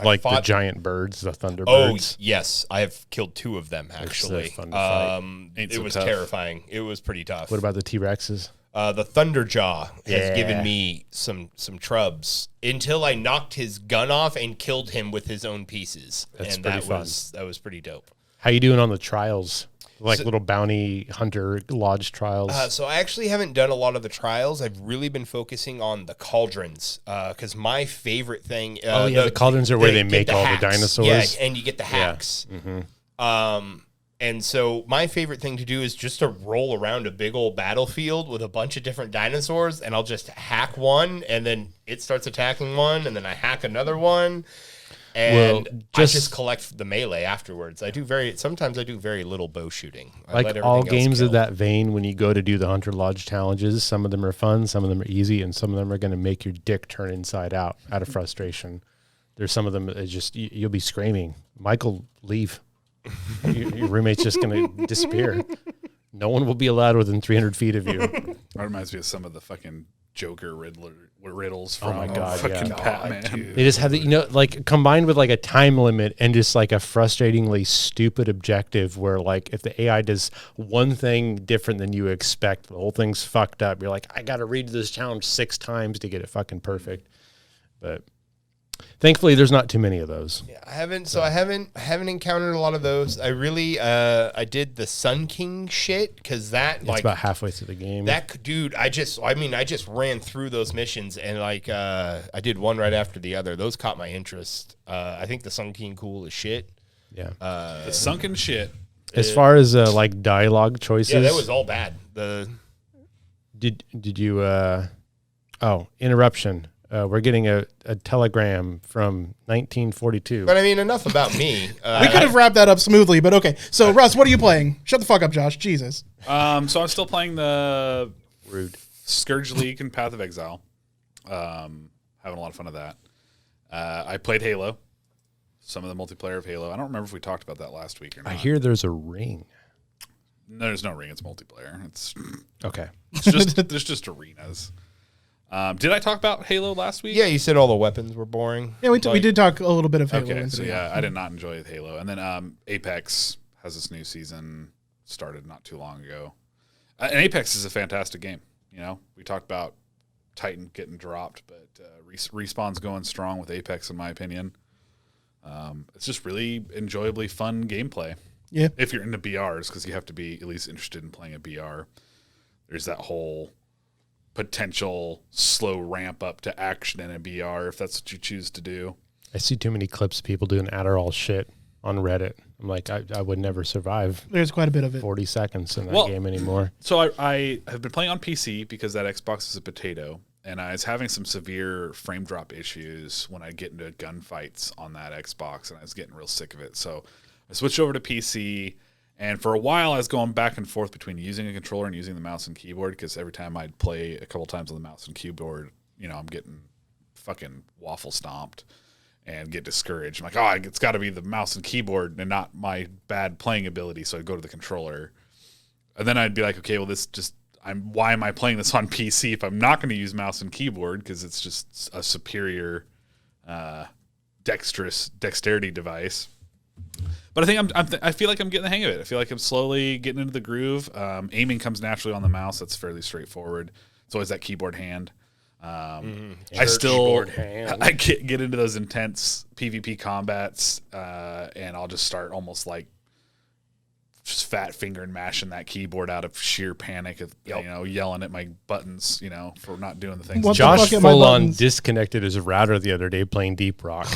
Like fought the giant birds, the thunderbirds. Oh, yes. I have killed 2 of them, actually. fun to fight. It was terrifying. It was pretty tough. What about the T-Rexes? The Thunderjaw has given me some trubs until I knocked his gun off and killed him with his own pieces. That's and pretty that fun. That was pretty dope. How you doing on the trials? Like little bounty hunter lodge trials? So I actually haven't done a lot of the trials. I've really been focusing on the cauldrons because my favorite thing. The cauldrons are where they make all hacks. the dinosaurs. Yeah, and you get the hacks. And so my favorite thing to do is just to roll around a big old battlefield with a bunch of different dinosaurs, and I'll just hack one, and then it starts attacking one, and then I hack another one, and I just collect the melee afterwards. Sometimes I do very little bow shooting. Like all games of that vein, when you go to do the Hunter Lodge challenges, some of them are fun, some of them are easy, and some of them are going to make your dick turn inside out of frustration. There's some of them that just you'll be screaming, "Michael, leave." Your roommate's just going to disappear. No one will be allowed within 300 feet of you. That reminds me of some of the fucking Joker riddles from my God, fucking yeah. Batman. They just have the, like combined with like a time limit and just like a frustratingly stupid objective where like if the AI does one thing different than you expect, the whole thing's fucked up. You're like, I got to redo this challenge 6 times to get it fucking perfect. But thankfully, there's not too many of those. Yeah, I haven't encountered a lot of those. I really I did the Sun King shit because that It's about halfway through the game. that dude. I just ran through those missions and I did one right after the other. Those caught my interest. I think the Sun King cool as shit. Yeah. The sunken shit. As far as like dialogue choices, Yeah, that was all bad. Did you? Interruption. We're getting a telegram from 1942. But I mean, enough about me. We could have wrapped that up smoothly, but okay. So, Russ, what are you playing? Shut the fuck up, Josh. Jesus. So I'm still playing the Rude. Scourge League and Path of Exile. Having a lot of fun with that. I played Halo. Some of the multiplayer of Halo. I don't remember if we talked about that last week or not. I hear there's a ring. No, there's no ring. It's multiplayer. It's Okay. there's just arenas. Did I talk about Halo last week? Yeah, you said all the weapons were boring. Yeah, we did talk a little bit of Halo. Okay, so yeah, I did not enjoy Halo. And then Apex has this new season started not too long ago. And Apex is a fantastic game. You know, we talked about Titan getting dropped, but Respawn's going strong with Apex, in my opinion. It's just really enjoyably fun gameplay. Yeah. If you're into BRs, because you have to be at least interested in playing a BR. There's that whole potential slow ramp up to action in a BR if that's what you choose to do. I see too many clips of people doing Adderall shit on Reddit. I'm like, I would never survive There's quite a bit of it. 40 seconds in that game anymore. So I have been playing on PC because that Xbox is a potato, and I was having some severe frame drop issues when I get into gunfights on that Xbox, and I was getting real sick of it. So I switched over to PC. And for a while, I was going back and forth between using a controller and using the mouse and keyboard because every time I'd play a couple times on the mouse and keyboard, you know, I'm getting fucking waffle stomped and get discouraged. I'm like, oh, it's got to be the mouse and keyboard and not my bad playing ability. So I'd go to the controller. And then I'd be like, okay, well, why am I playing this on PC if I'm not going to use mouse and keyboard because it's just a superior dexterity device. But I think I feel like I'm getting the hang of it. I feel like I'm slowly getting into the groove. Aiming comes naturally on the mouse. That's fairly straightforward. It's always that keyboard hand. I get into those intense PvP combats, and I'll just start almost like just fat finger and mashing that keyboard out of sheer panic of yelling at my buttons, for not doing the things. Josh full on disconnected his router the other day playing Deep Rock.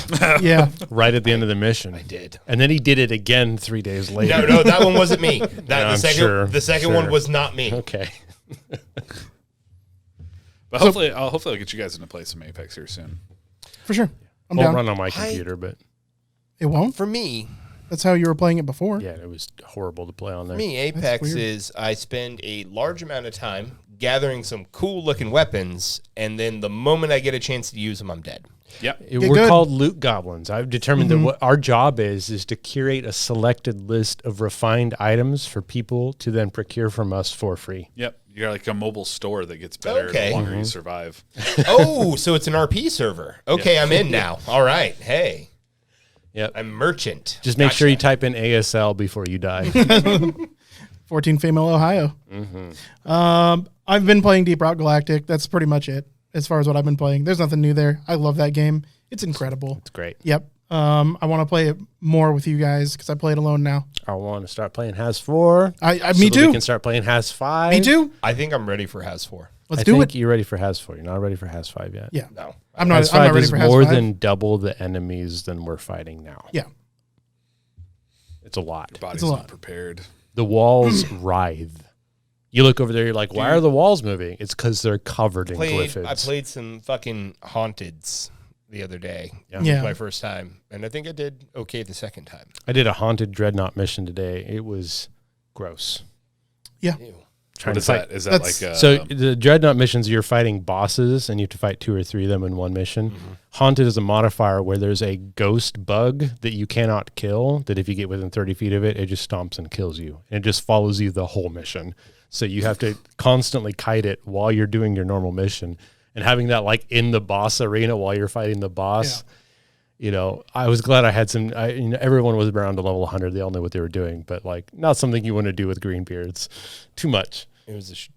Yeah. Right at the end of the mission. I did. And then he did it again 3 days later. No, that one wasn't me. The second one was not me. Okay. But hopefully I'll get you guys into play some Apex here soon. For sure. I'm Won't down. run on my computer, but It won't? For me, That's how you were playing it before? yeah, it was horrible to play on there. For me, Apex weird. is I spend a large amount of time gathering some cool looking weapons, and then the moment I get a chance to use them, I'm dead. Yep. Get We're good. called loot goblins. I've determined that what our job is to curate a selected list of refined items for people to then procure from us for free. Yep. You're like a mobile store that gets better Okay. the longer you survive. Oh, so it's an RP server. Okay, I'm in now. All right. Hey, Yep. I'm merchant. Just make sure you Gotcha. type in ASL before you die. 14 Female, Ohio. I've been playing Deep Rock Galactic. That's pretty much it as far as what I've been playing. There's nothing new there. I love that game. It's incredible. It's great. Yep. I want to play it more with you guys because I play it alone now. I want to start playing Has 4. Me so that We too. can start playing Has 5. Me too. I think I'm ready for Has 4. Let's I do think it. you're ready for Has 4. You're not ready for Has 5 yet. Yeah. No. I'm Has not 5 ready is for Has more 5. than double the enemies than we're fighting now. Yeah. It's a lot. Your body's a lot. not prepared. The walls writhe. You look over there, you're like, why are the walls moving? It's because they're covered in I glyphids. played some fucking Haunteds the other day. Yeah. Yeah. My first time. And I think I did okay the second time. I did a haunted dreadnought mission today. It was gross. Yeah. Ew. Trying What is to fight. that? Is that That's- like So the dreadnought missions, you're fighting bosses, and you have to fight 2 or 3 of them in one mission. Haunted is a modifier where there's a ghost bug that you cannot kill. That if you get within 30 feet of it, it just stomps and kills you, and it just follows you the whole mission. So you have to constantly kite it while you're doing your normal mission, and having that like in the boss arena while you're fighting the boss. You know, I was glad I had some. Everyone was around to level 100. They all knew what they were doing, but like not something you want to do with green beards. Too much. It was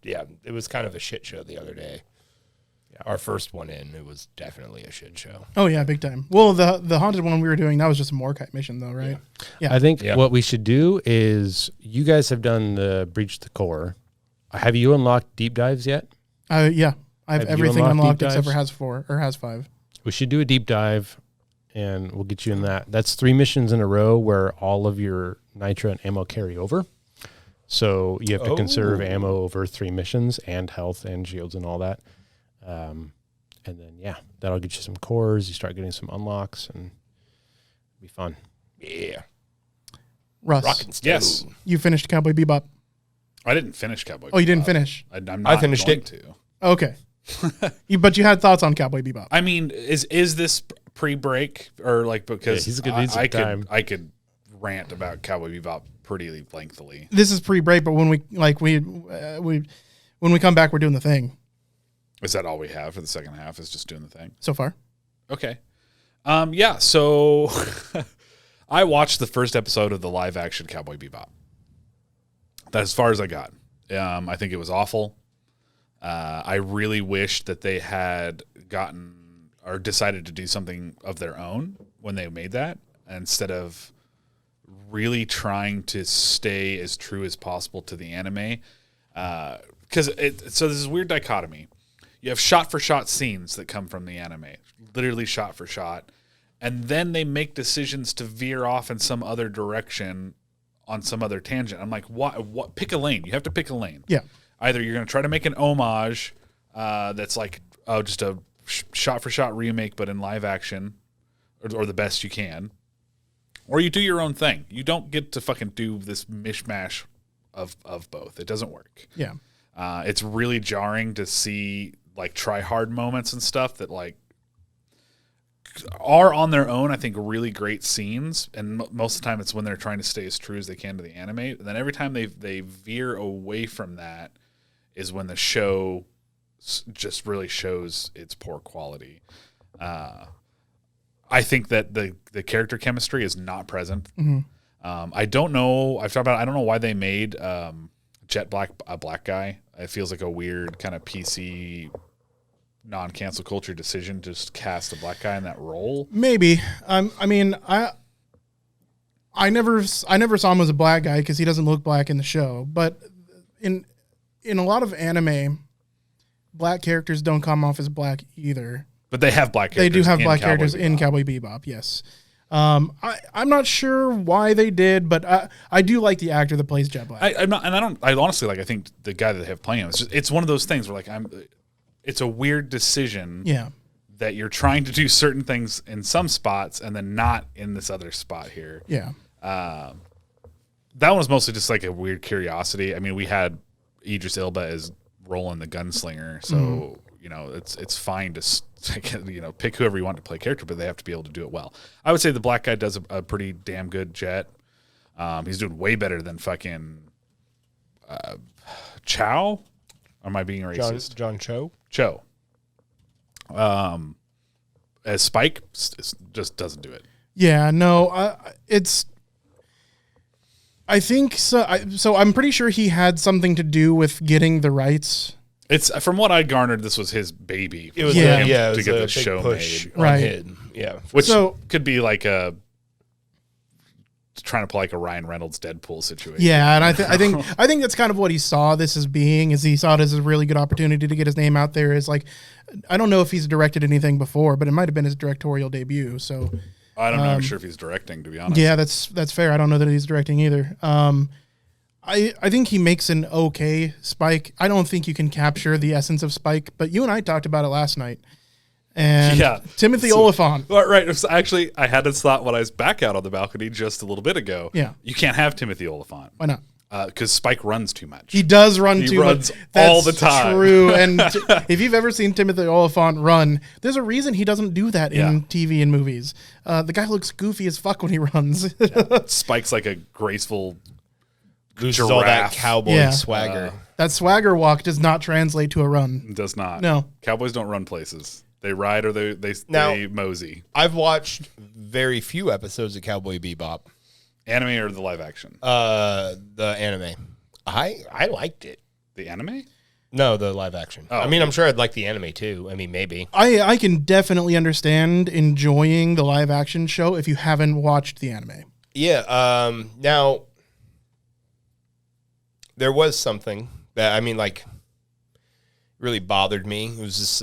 it was kind of a shit show the other day. Our first one in, it was definitely a shit show. Oh yeah, big time. Well, the haunted one we were doing, that was just a Mordecai mission though, right? Yeah. I think Yeah. what we should do is you guys have done the breach the core. Have you unlocked deep dives yet? Yeah. I have Have you everything unlocked unlocked deep except for dives? Has 4 or Has 5. We should do a deep dive, and we'll get you in that. That's 3 missions in a row where all of your nitro and ammo carry over. So you have to conserve ammo over 3 missions and health and shields and all that. And then, yeah, that'll get you some cores. You start getting some unlocks, and it'll be fun. Yeah. Russ, Rockin' stone. Yes. you finished Cowboy Bebop. I didn't finish Cowboy. Oh, you didn't Bebop. finish. I'm not I finished going it. to. Okay. But you had thoughts on Cowboy Bebop. I mean, is this pre-break or like because Yeah, he's gonna need some time. I could rant about Cowboy Bebop pretty lengthily. This is pre-break, but when we come back, we're doing the thing Is that all we have for the second half? Is just doing the thing? so far. Okay. Yeah. So I watched the first episode of the live action Cowboy Bebop. That's as far as I got. I think it was awful. I really wish that they had gotten or decided to do something of their own when they made that instead of really trying to stay as true as possible to the anime. So there's this weird dichotomy. You have shot for shot scenes that come from the anime, literally shot for shot, and then they make decisions to veer off in some other direction on some other tangent. I'm like, what? Pick a lane. You have to pick a lane. Yeah. Either you're going to try to make an homage that's like just a shot for shot remake, but in live action, or the best you can, or you do your own thing. You don't get to fucking do this mishmash of both. It doesn't work. Yeah. It's really jarring to see like try hard moments and stuff that like are on their own, I think, really great scenes. And most of the time it's when they're trying to stay as true as they can to the anime. And then every time they veer away from that is when the show just really shows its poor quality. I think that the character chemistry is not present. I don't know. I've talked about it. I don't know why they made Jet Black a black guy. It feels like a weird kind of PC non-cancel culture decision to just cast a black guy in that role. Maybe. I mean, I never saw him as a black guy because he doesn't look black in the show. But in a lot of anime, black characters don't come off as black either. But they have black They characters. do have in black Cowboy characters in Bebop. Cowboy Bebop, yes. I'm not sure why they did, but I do like the actor that plays Jet Black. I'm not, and I honestly like. I think the guy that they have playing him, it's one of those things where like it's a weird decision. Yeah. That you're trying to do certain things in some spots and then not in this other spot here. Yeah. That one was mostly just like a weird curiosity. I mean, we had Idris Elba as Roland the Gunslinger, so you know it's fine to pick whoever you want to play character, but they have to be able to do it well. I would say the black guy does a pretty damn good Jet. He's doing way better than fucking Chow. Or am I being racist? John Cho. Cho. As Spike just doesn't do it. Yeah, no, I think so. So I'm pretty sure he had something to do with getting the rights. It's from what I garnered, this was his baby. It was Yeah. to to get get the the show push made, on Right. him. Yeah. which So- could be like a trying to play like a Ryan Reynolds Deadpool situation. Yeah, and I think that's kind of what he saw this as being. Is he saw it as a really good opportunity to get his name out there. Is like, I don't know if he's directed anything before, but it might have been his directorial debut. So I don't know. I'm sure if he's directing, to be honest. yeah, that's fair. I don't know that he's directing either. I think he makes an okay Spike. I don't think you can capture the essence of Spike, but you and I talked about it last night. And Yeah. Timothy Oliphant. Well, right. It was actually, I had this thought when I was back out on the balcony just a little bit ago. Yeah. You can't have Timothy Oliphant Why not? because Spike runs too much. He does run He too runs much. all That's the time. True. And if you've ever seen Timothy Oliphant run, there's a reason he doesn't do that Yeah. in TV and movies. The guy looks goofy as fuck when he runs. Spike's like a graceful Loses all that giraffe. cowboy Yeah. swagger. That swagger walk does not translate to a run. Does not. No. Cowboys don't run places. They ride or they Now- mosey. I've watched very few episodes of Cowboy Bebop. Anime or the live action? The anime. I liked it. The anime? No, the live action. Oh. I mean, I'm sure I'd like the anime too. I mean, maybe. I can definitely understand enjoying the live action show if you haven't watched the anime. Yeah. Now, there was something that, I mean, like, really bothered me. It was just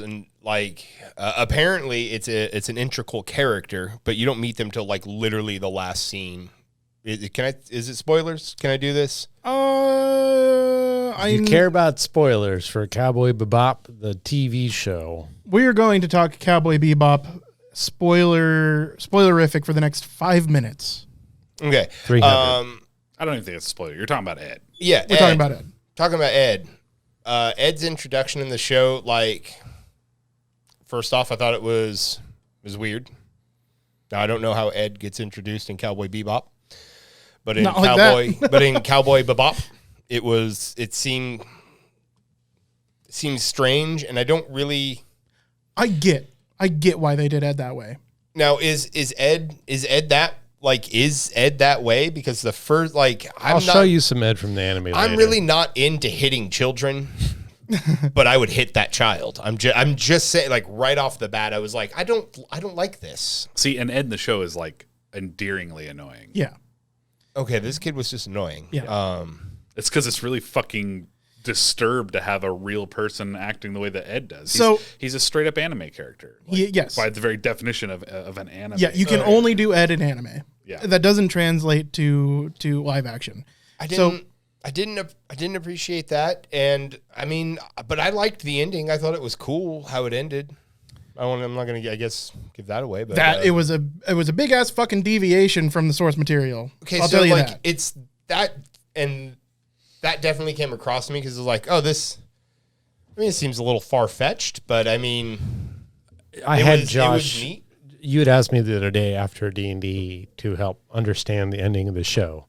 apparently it's an integral character, but you don't meet them till like literally the last scene. Is it spoilers? Can I do this? If you care about spoilers for Cowboy Bebop, the TV show. We're going to talk Cowboy Bebop spoilerific for the next 5 minutes. Okay. 300. I don't even think it's a spoiler. You're talking about Ed. Yeah. We're talking about it. Talking about Ed. Ed's introduction in the show, like, first off, I thought it was weird. Now I don't know how Ed gets introduced in Cowboy Bebop, but in Not like that. Cowboy Bebop, it seemed strange, and I don't really. I get why they did Ed that way. Now is Ed that way? Because the first, like, I'll show you some Ed from the anime later. I'm really not into hitting children, but I would hit that child. I'm just saying, like, right off the bat, I was like, I don't like this. See, and Ed in the show is like endearingly annoying. Yeah. Okay, this kid was just annoying. Yeah. It's because it's really fucking disturbed to have a real person acting the way that Ed does. So- he's a straight up anime character. Yes. By the very definition of an anime. Yeah, you can only do Ed in anime. Yeah. That doesn't translate to live action. I didn't appreciate that, and I mean, but I liked the ending. I thought it was cool how it ended. I'm not gonna, I guess, give that away, but It was a big ass fucking deviation from the source material. okay. I'll So tell you like, that. it's that, and that definitely came across to me because it was like, oh, this. I mean, it seems a little far fetched, but I mean, I it had was Josh. neat. You had asked me the other day after D&D to help understand the ending of the show.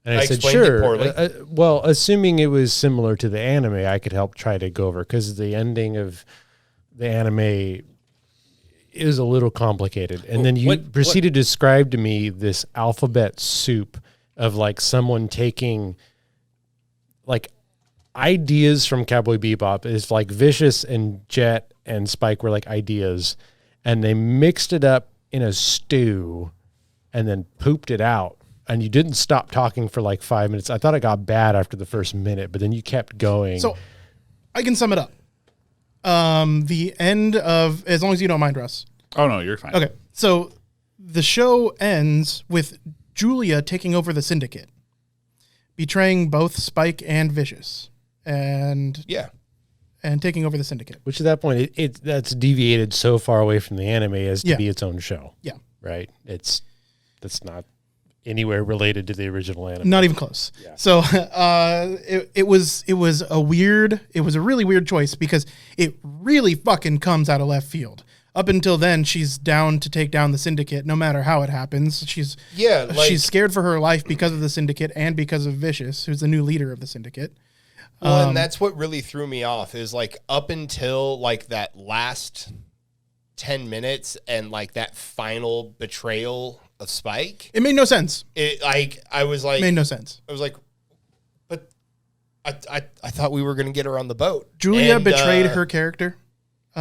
And I said, explained it sure. poorly. Well, assuming it was similar to the anime, I could help try to go over because the ending of the anime is a little complicated. And then you proceeded to describe to me this alphabet soup of like someone taking like ideas from Cowboy Bebop. Is like Vicious and Jet and Spike were like ideas, and they mixed it up in a stew and then pooped it out. And you didn't stop talking for like 5 minutes. I thought it got bad after the first minute, but then you kept going. So I can sum it up. The end of, as long as you don't mind, Russ. Oh no, you're fine. Okay. So the show ends with Julia taking over the syndicate, betraying both Spike and Vicious. And Yeah. and taking over the syndicate. Which at that point, that's deviated so far away from the anime as to Yeah. be its own show. Yeah. Right? That's not anywhere related to the original anime. Not even close. Yeah. So it was a really weird choice because it really fucking comes out of left field. Up until then, she's down to take down the syndicate, no matter how it happens. She's scared for her life because of the syndicate and because of Vicious, who's the new leader of the syndicate. Well, and that's what really threw me off is like up until like that last 10 minutes and like that final betrayal of Spike. It made no sense. I was like, Made no sense. I was like, but I thought we were going to get her on the boat. Julia And, betrayed her character. It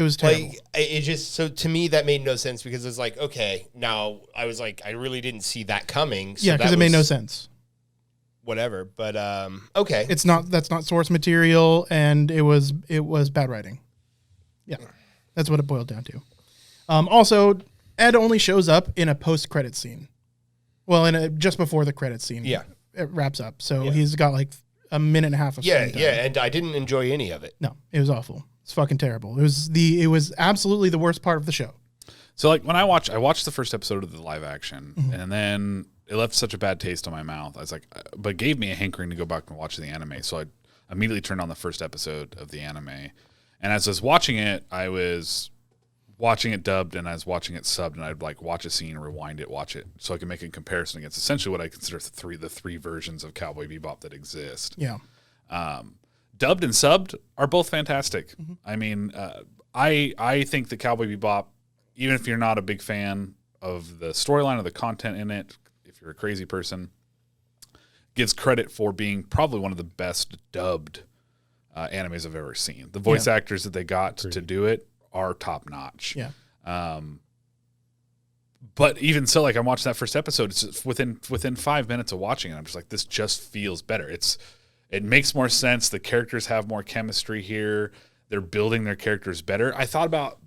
was terrible. Like it just, so to me that made no sense because it's like, okay, now I was like, I really didn't see that coming. So yeah, because it made no sense. Whatever, but okay. That's not source material, and it was bad writing. Yeah, that's what it boiled down to. Also, Ed only shows up in a post-credit scene. Well, just before the credit scene. Yeah. It wraps up. So he's got like a minute and a half of screen time. And I didn't enjoy any of it. No, it was awful. It's fucking terrible. It was absolutely the worst part of the show. So like when I watched the first episode of the live action, and then it left such a bad taste in my mouth. I was like, but gave me a hankering to go back and watch the anime. So I immediately turned on the first episode of the anime, and as I was watching it, I was watching it dubbed and I was watching it subbed, and I'd like watch a scene, rewind it, watch it, so I can make a comparison against essentially what I consider the three versions of Cowboy Bebop that exist. Yeah. Dubbed and subbed are both fantastic. I mean, I think that Cowboy Bebop, even if you're not a big fan of the storyline or the content in it, if you're a crazy person, gives credit for being probably one of the best dubbed animes I've ever seen. The voice actors that they got to do it are top notch. Yeah. But even so, like I'm watching that first episode, it's within 5 minutes of watching it, I'm just like, this just feels better. It makes more sense. The characters have more chemistry here. They're building their characters better. I thought about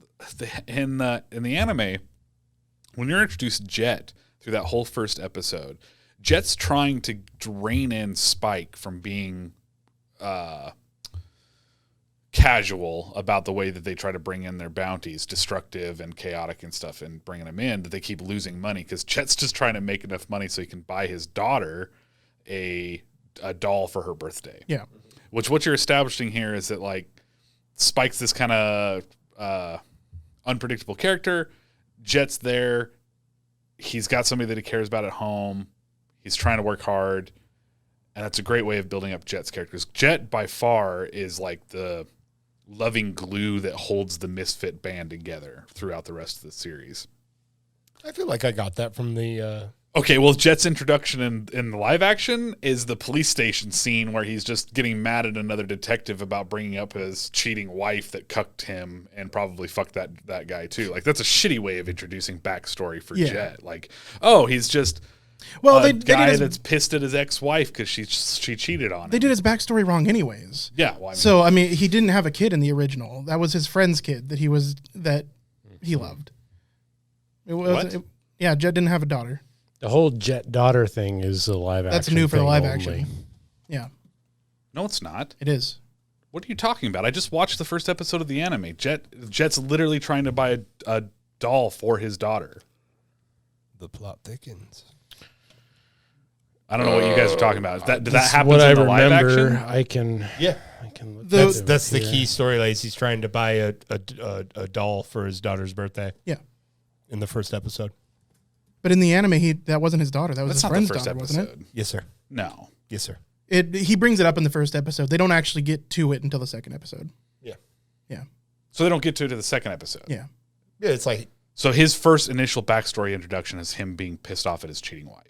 in the anime, when you're introduced Jet through that whole first episode, Jet's trying to rein in Spike from being casual about the way that they try to bring in their bounties, destructive and chaotic and stuff, and bringing them in, that they keep losing money because Jet's just trying to make enough money so he can buy his daughter a doll for her birthday. Yeah. Which what you're establishing here is that like Spike's this kind of unpredictable character. Jet's there. He's got somebody that he cares about at home. He's trying to work hard. And that's a great way of building up Jet's characters. Jet by far is like the loving glue that holds the misfit band together throughout the rest of the series. I feel like I got that from the Okay, well, Jet's introduction in the live action is the police station scene where he's just getting mad at another detective about bringing up his cheating wife that cucked him and probably fucked that guy too. Like, that's a shitty way of introducing backstory for Jet. Like, oh, he's just a guy that's pissed at his ex-wife because she cheated on him. They did his backstory wrong anyways. Yeah. Well, so, I mean, he didn't have a kid in the original. That was his friend's kid that he loved. Jet didn't have a daughter. The whole Jet daughter thing is a live action. That's new for the live only. action. Yeah. No, it's not. It is. What are you talking about? I just watched the first episode of the anime. Jet's literally trying to buy a doll for his daughter. The plot thickens. I don't know what you guys are talking about. Did that happen what in I the live remember. action? I can look That's the key storyline. He's trying to buy a doll for his daughter's birthday. Yeah. In the first episode. But in the anime, that wasn't his daughter. That was That's his not the friend's first daughter, episode. wasn't it? Yes, sir. No. Yes, sir. He brings it up in the first episode. They don't actually get to it until the second episode. Yeah. Yeah. So they don't get to the second episode. Yeah. Yeah, it's like So his first initial backstory introduction is him being pissed off at his cheating wife.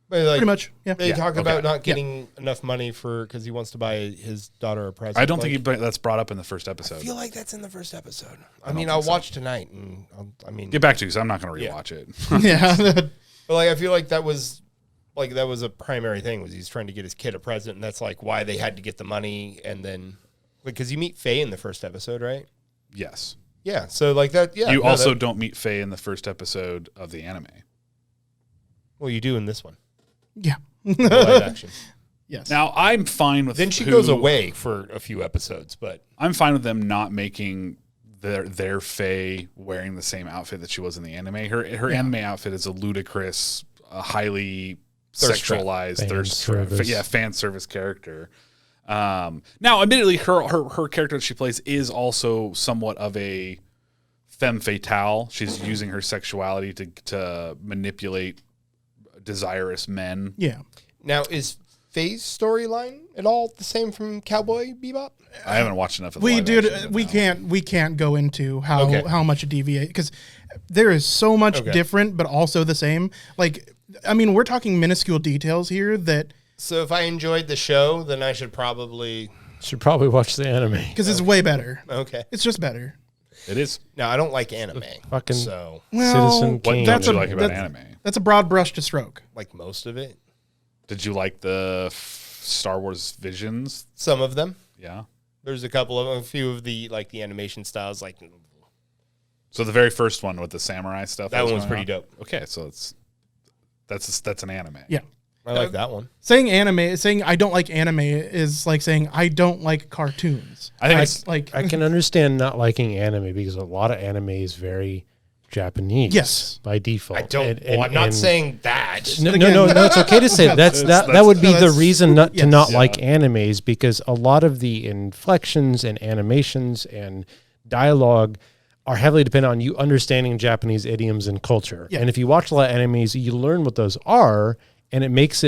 Pretty much. Yeah. They talk okay. about not getting enough money because he wants to buy his daughter a present. I don't think that's brought up in the first episode. I feel like that's in the first episode. I mean, I'll watch tonight, and Get back to you because I'm not going to rewatch it. Yeah. But like, I feel like that was a primary thing, was he's trying to get his kid a present, and that's like why they had to get the money, and then because you meet Faye in the first episode, right? Yes. Yeah. So like that. Yeah. You also don't meet Faye in the first episode of the anime. Well, you do in this one. Yeah. The live action. Yes. Now I'm fine with. Then she goes away for a few episodes, but I'm fine with them not making their Faye wearing the same outfit that she was in the anime. Her anime outfit is a ludicrous, highly Thirst trap. sexualized fan service character. Now, admittedly, her character that she plays is also somewhat of a femme fatale. She's using her sexuality to manipulate desirous men. Yeah. now is Faye's storyline at all the same from Cowboy Bebop? I haven't watched enough of the live action We can't go into how Okay. how much it deviates because there is so much different, but also the same. Like, I mean, we're talking minuscule details here that So if I enjoyed the show, then I should probably watch the anime. because it's way better. okay. It's just better. It is. Now I don't like anime, Fucking so Citizen What Kane. don't you like about anime? That's a broad brush to stroke. like most of it. Did you like the Star Wars Visions? Some of them. Yeah. There's a few of the like the animation styles, like So the very first one with the samurai stuff. that one was going pretty on? dope. Okay, so that's an anime. Yeah. I like that one. Saying I don't like anime is like saying I don't like cartoons. I think it's Like I can understand not liking anime because a lot of anime is very Japanese. Yes. by default. I don't. And- I'm not and- saying that. No, no, it's okay to say that would be the reason not to yes. not like animes because a lot of the inflections and animations and dialogue are heavily dependent on you understanding Japanese idioms and culture. Yeah. And if you watch a lot of animes, you learn what those are, and it makes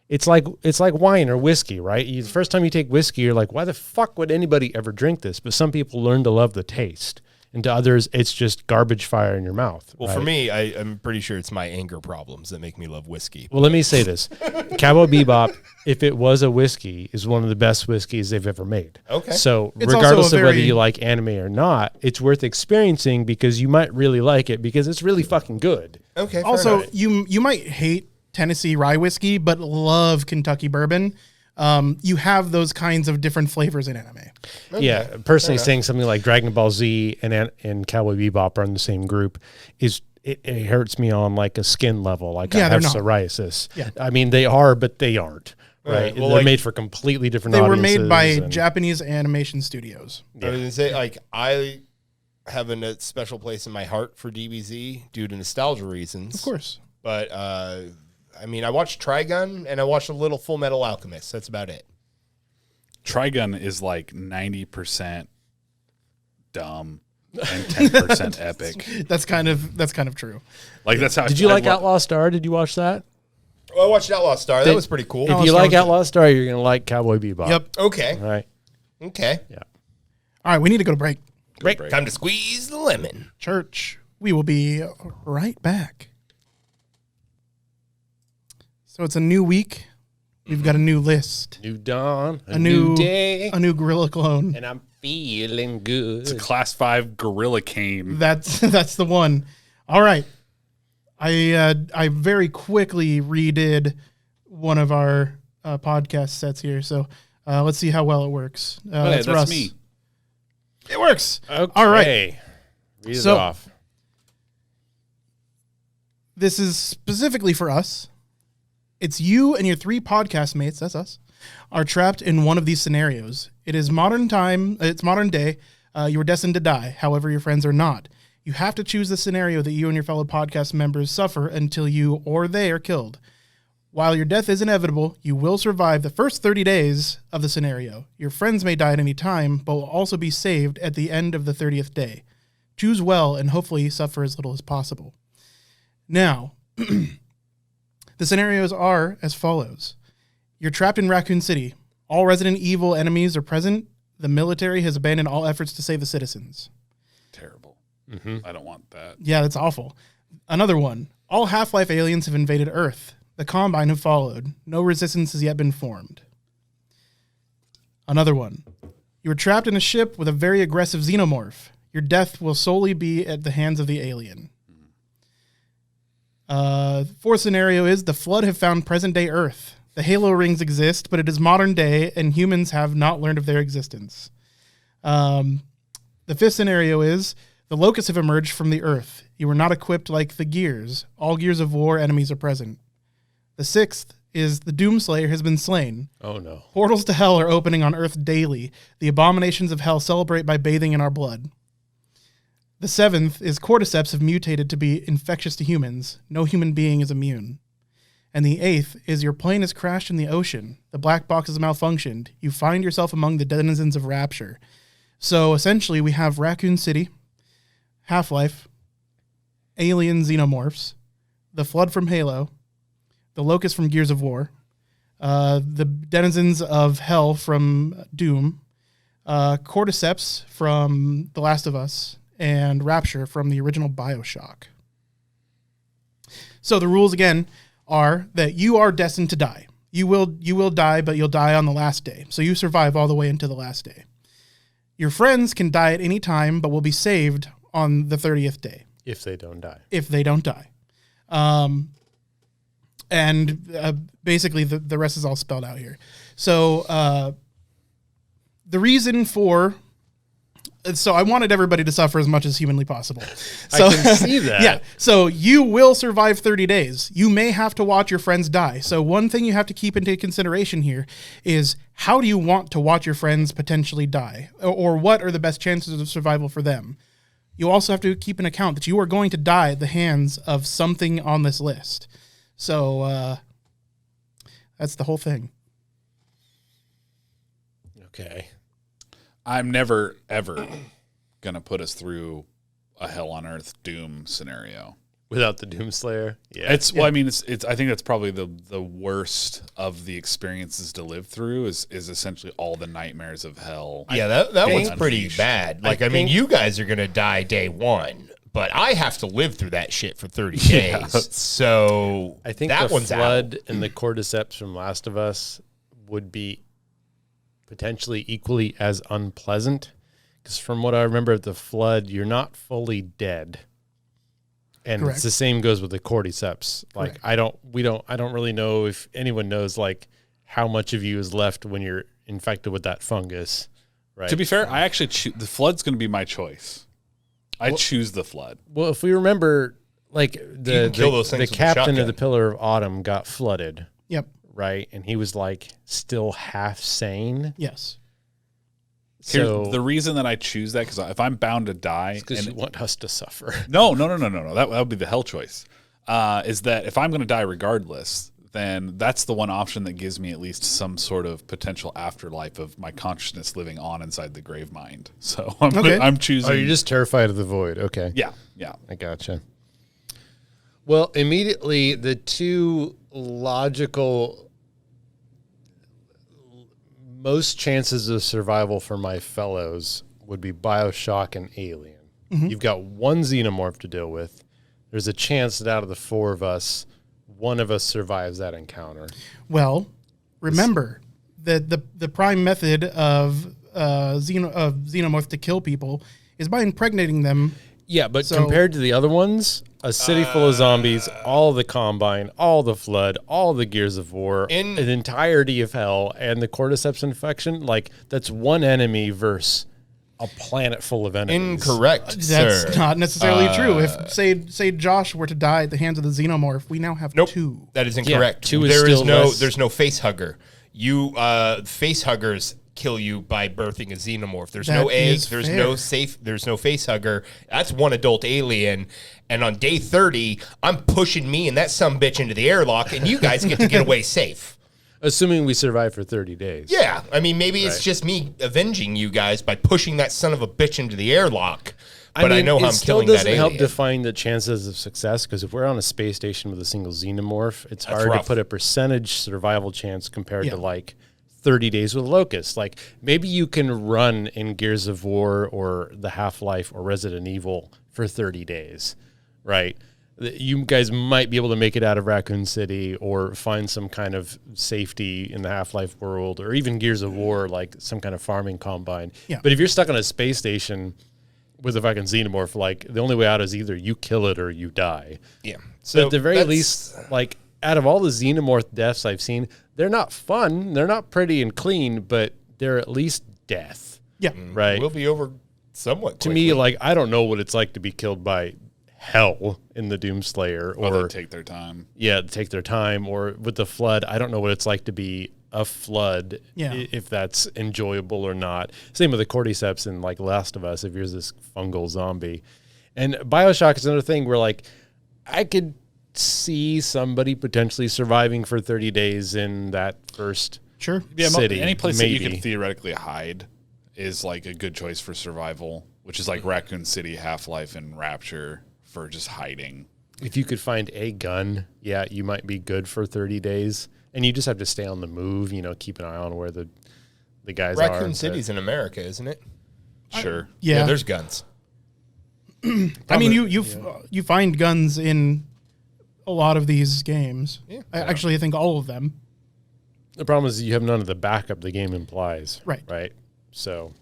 it's like wine or whiskey, right? The first time you take whiskey, you're like, why the fuck would anybody ever drink this? But some people learn to love the taste. And to others, it's just garbage fire in your mouth. Well, right? for me, I'm pretty sure it's my anger problems that make me love whiskey. Well, let me say this. Cowboy Bebop, if it was a whiskey, is one of the best whiskeys they've ever made. Okay. So It's regardless also a of whether very- you like anime or not, it's worth experiencing because you might really like it because it's really fucking good. Okay. fair also enough. you might hate Tennessee rye whiskey, but love Kentucky bourbon. You have those kinds of different flavors in anime. Yeah, personally saying something like Dragon Ball Z and Cowboy Bebop are in the same group is it hurts me on like a skin level. Like Yeah, I have they're not. psoriasis. Yeah. I mean, they are, but they aren't. Right. Right? Well, They're like- made for completely different They were audiences. made by and- Japanese animation studios. I was gonna say, like, I have a special place in my heart for DBZ due to nostalgia reasons. Of course. But I mean, I watched Trigun and I watched a little Full Metal Alchemist. That's about it. Trigun is like 90% dumb and 10% epic. That's kind of true. Like that's how. Did you like Outlaw Star? Did you watch that? Well, I watched Outlaw Star. That was pretty cool. If you Star like was Outlaw Star, you're gonna like Cowboy Bebop. Yep. Okay. All right. Okay. All right, we need to go to break. Break. Time to squeeze the lemon. Church. We will be right back. So it's a new week. We've got a new list. New dawn, a new- new day, A new Gorilla clone. and I'm feeling good. It's a Class 5 Gorilla Cane. That's the one. All right. I very quickly redid one of our podcast sets here. So let's see how well it works. That's Russ. me. It works. Okay. All right. Read So- it off. This is specifically for us. It's you and your 3 podcast mates, that's us, are trapped in one of these scenarios. It is modern time, it's modern day. You are destined to die, however, your friends are not. You have to choose the scenario that you and your fellow podcast members suffer until you or they are killed. While your death is inevitable, you will survive the first 30 days of the scenario. Your friends may die at any time, but will also be saved at the end of the 30th day. Choose well and hopefully suffer as little as possible. Now, the scenarios are as follows. You're trapped in Raccoon City. All Resident Evil enemies are present. The military has abandoned all efforts to save the citizens. Terrible. I don't want that. Yeah, that's awful. Another one. All Half-Life aliens have invaded Earth. The Combine have followed. No resistance has yet been formed. Another one. You are trapped in a ship with a very aggressive xenomorph. Your death will solely be at the hands of the alien. Fourth scenario is the Flood have found present-day Earth. The Halo rings exist, but it is modern day, and humans have not learned of their existence. The fifth scenario is the Locusts have emerged from the Earth. You are not equipped like the Gears. All Gears of War enemies are present. The sixth is the Doomslayer has been slain. Oh, no. Portals to hell are opening on Earth daily. The abominations of hell celebrate by bathing in our blood. The 7th is cordyceps have mutated to be infectious to humans. No human being is immune. And the 8th is your plane has crashed in the ocean. The black box has malfunctioned. You find yourself among the denizens of Rapture. So essentially we have Raccoon City, Half-Life, alien xenomorphs, the Flood from Halo, the Locust from Gears of War, the denizens of hell from Doom, cordyceps from The Last of Us, and Rapture from the original BioShock. So the rules again are that you are destined to die. You will die, but you'll die on the last day. So you survive all the way into the last day. Your friends can die at any time, but will be saved on the 30th day. If they don't die. If they don't die. Basically the rest is all spelled out here. So the reason for... So I wanted everybody to suffer as much as humanly possible. So, I can see that. Yeah. So you will survive 30 days. You may have to watch your friends die. So one thing you have to keep into consideration here is how do you want to watch your friends potentially die? Or what are the best chances of survival for them? You also have to keep in account that you are going to die at the hands of something on this list. So that's the whole thing. Okay. I'm never, ever going to put us through a Hell on Earth Doom scenario. Without the Doomslayer? Yeah. Well, I mean, it's. I think that's probably the worst of the experiences to live through is essentially all the nightmares of hell. Yeah, that one's Unleashed. pretty bad. Like, I mean, you guys are going to die day one, but I have to live through that shit for 30 days. So I think that the one's Flood out. and the cordyceps from Last of Us would be potentially equally as unpleasant, because from what I remember of the Flood, you're not fully dead, and Correct. it's the same goes with the cordyceps. Like Correct. I don't really know if anyone knows like how much of you is left when you're infected with that fungus. Right. To be fair, I actually the Flood's going to be my choice. I choose the Flood. Well, if we remember, like can kill those things the with a captain shotgun. of the Pillar of Autumn got flooded. Yep. Right, and he was like still half sane. Yes. So The reason that I choose that, because if I'm bound to die, because you want us to suffer. No. That would be the hell choice. Is that if I'm going to die regardless, then that's the one option that gives me at least some sort of potential afterlife of my consciousness living on inside the grave mind. So I'm choosing. Oh, you're just terrified of the void. Okay. Yeah. I gotcha. Well, immediately the two logical most chances of survival for my fellows would be BioShock and Alien. Mm-hmm. You've got one xenomorph to deal with. There's a chance that out of the four of us, one of us survives that encounter. Well, remember that the prime method of xenomorph to kill people is by impregnating them. Yeah, but compared to the other ones, a city full of zombies, all the Combine, all the Flood, all the Gears of War, an entirety of hell, and the cordyceps infection, like that's one enemy versus a planet full of enemies. Incorrect, That's sir. not necessarily true. If say Josh were to die at the hands of the xenomorph, we now have two. That is incorrect. two is still less. There's no face hugger. You face huggers kill you by birthing a xenomorph. There's That no egg. is There's fair. no safe. There's no face hugger. That's one adult alien. And on day 30, I'm pushing me and that sumbitch into the airlock, and you guys get to get away safe. Assuming we survive for 30 days. Yeah, I mean, maybe it's just me avenging you guys by pushing that son of a bitch into the airlock. But I know how I'm killing that It still doesn't help alien. define the chances of success, because if we're on a space station with a single xenomorph, it's hard rough. to put a percentage survival chance compared Yeah. to like 30 days with Locust. Like maybe you can run in Gears of War or the Half-Life or Resident Evil for 30 days, right? You guys might be able to make it out of Raccoon City or find some kind of safety in the Half-Life world, or even Gears of War, like some kind of farming combine. Yeah. But if you're stuck on a space station with a fucking xenomorph, like the only way out is either you kill it or you die. Yeah. So at the very that's- least, like out of all the xenomorph deaths I've seen, they're not fun. They're not pretty and clean, but they're at least death. Yeah. Right. we'll be over somewhat To quickly. me, like I don't know what it's like to be killed by hell in the Doomslayer, Or they or take their time. take their time, or with the flood. I don't know what it's like to be a flood, if that's enjoyable or not. Same with the cordyceps in like Last of Us, if you're this fungal zombie. And BioShock is another thing where like I could see somebody potentially surviving for 30 days in that first city. Any place maybe. that you could theoretically hide is like a good choice for survival, which is like Raccoon City, Half-Life, and Rapture for just hiding. If you could find a gun, you might be good for 30 days. And you just have to stay on the move, keep an eye on where the guys are. Raccoon City's in America, isn't it? Sure. Yeah. There's guns. I mean, you find guns in a lot of these games. Yeah. Actually, I think all of them. The problem is you have none of the backup the game implies. Right. So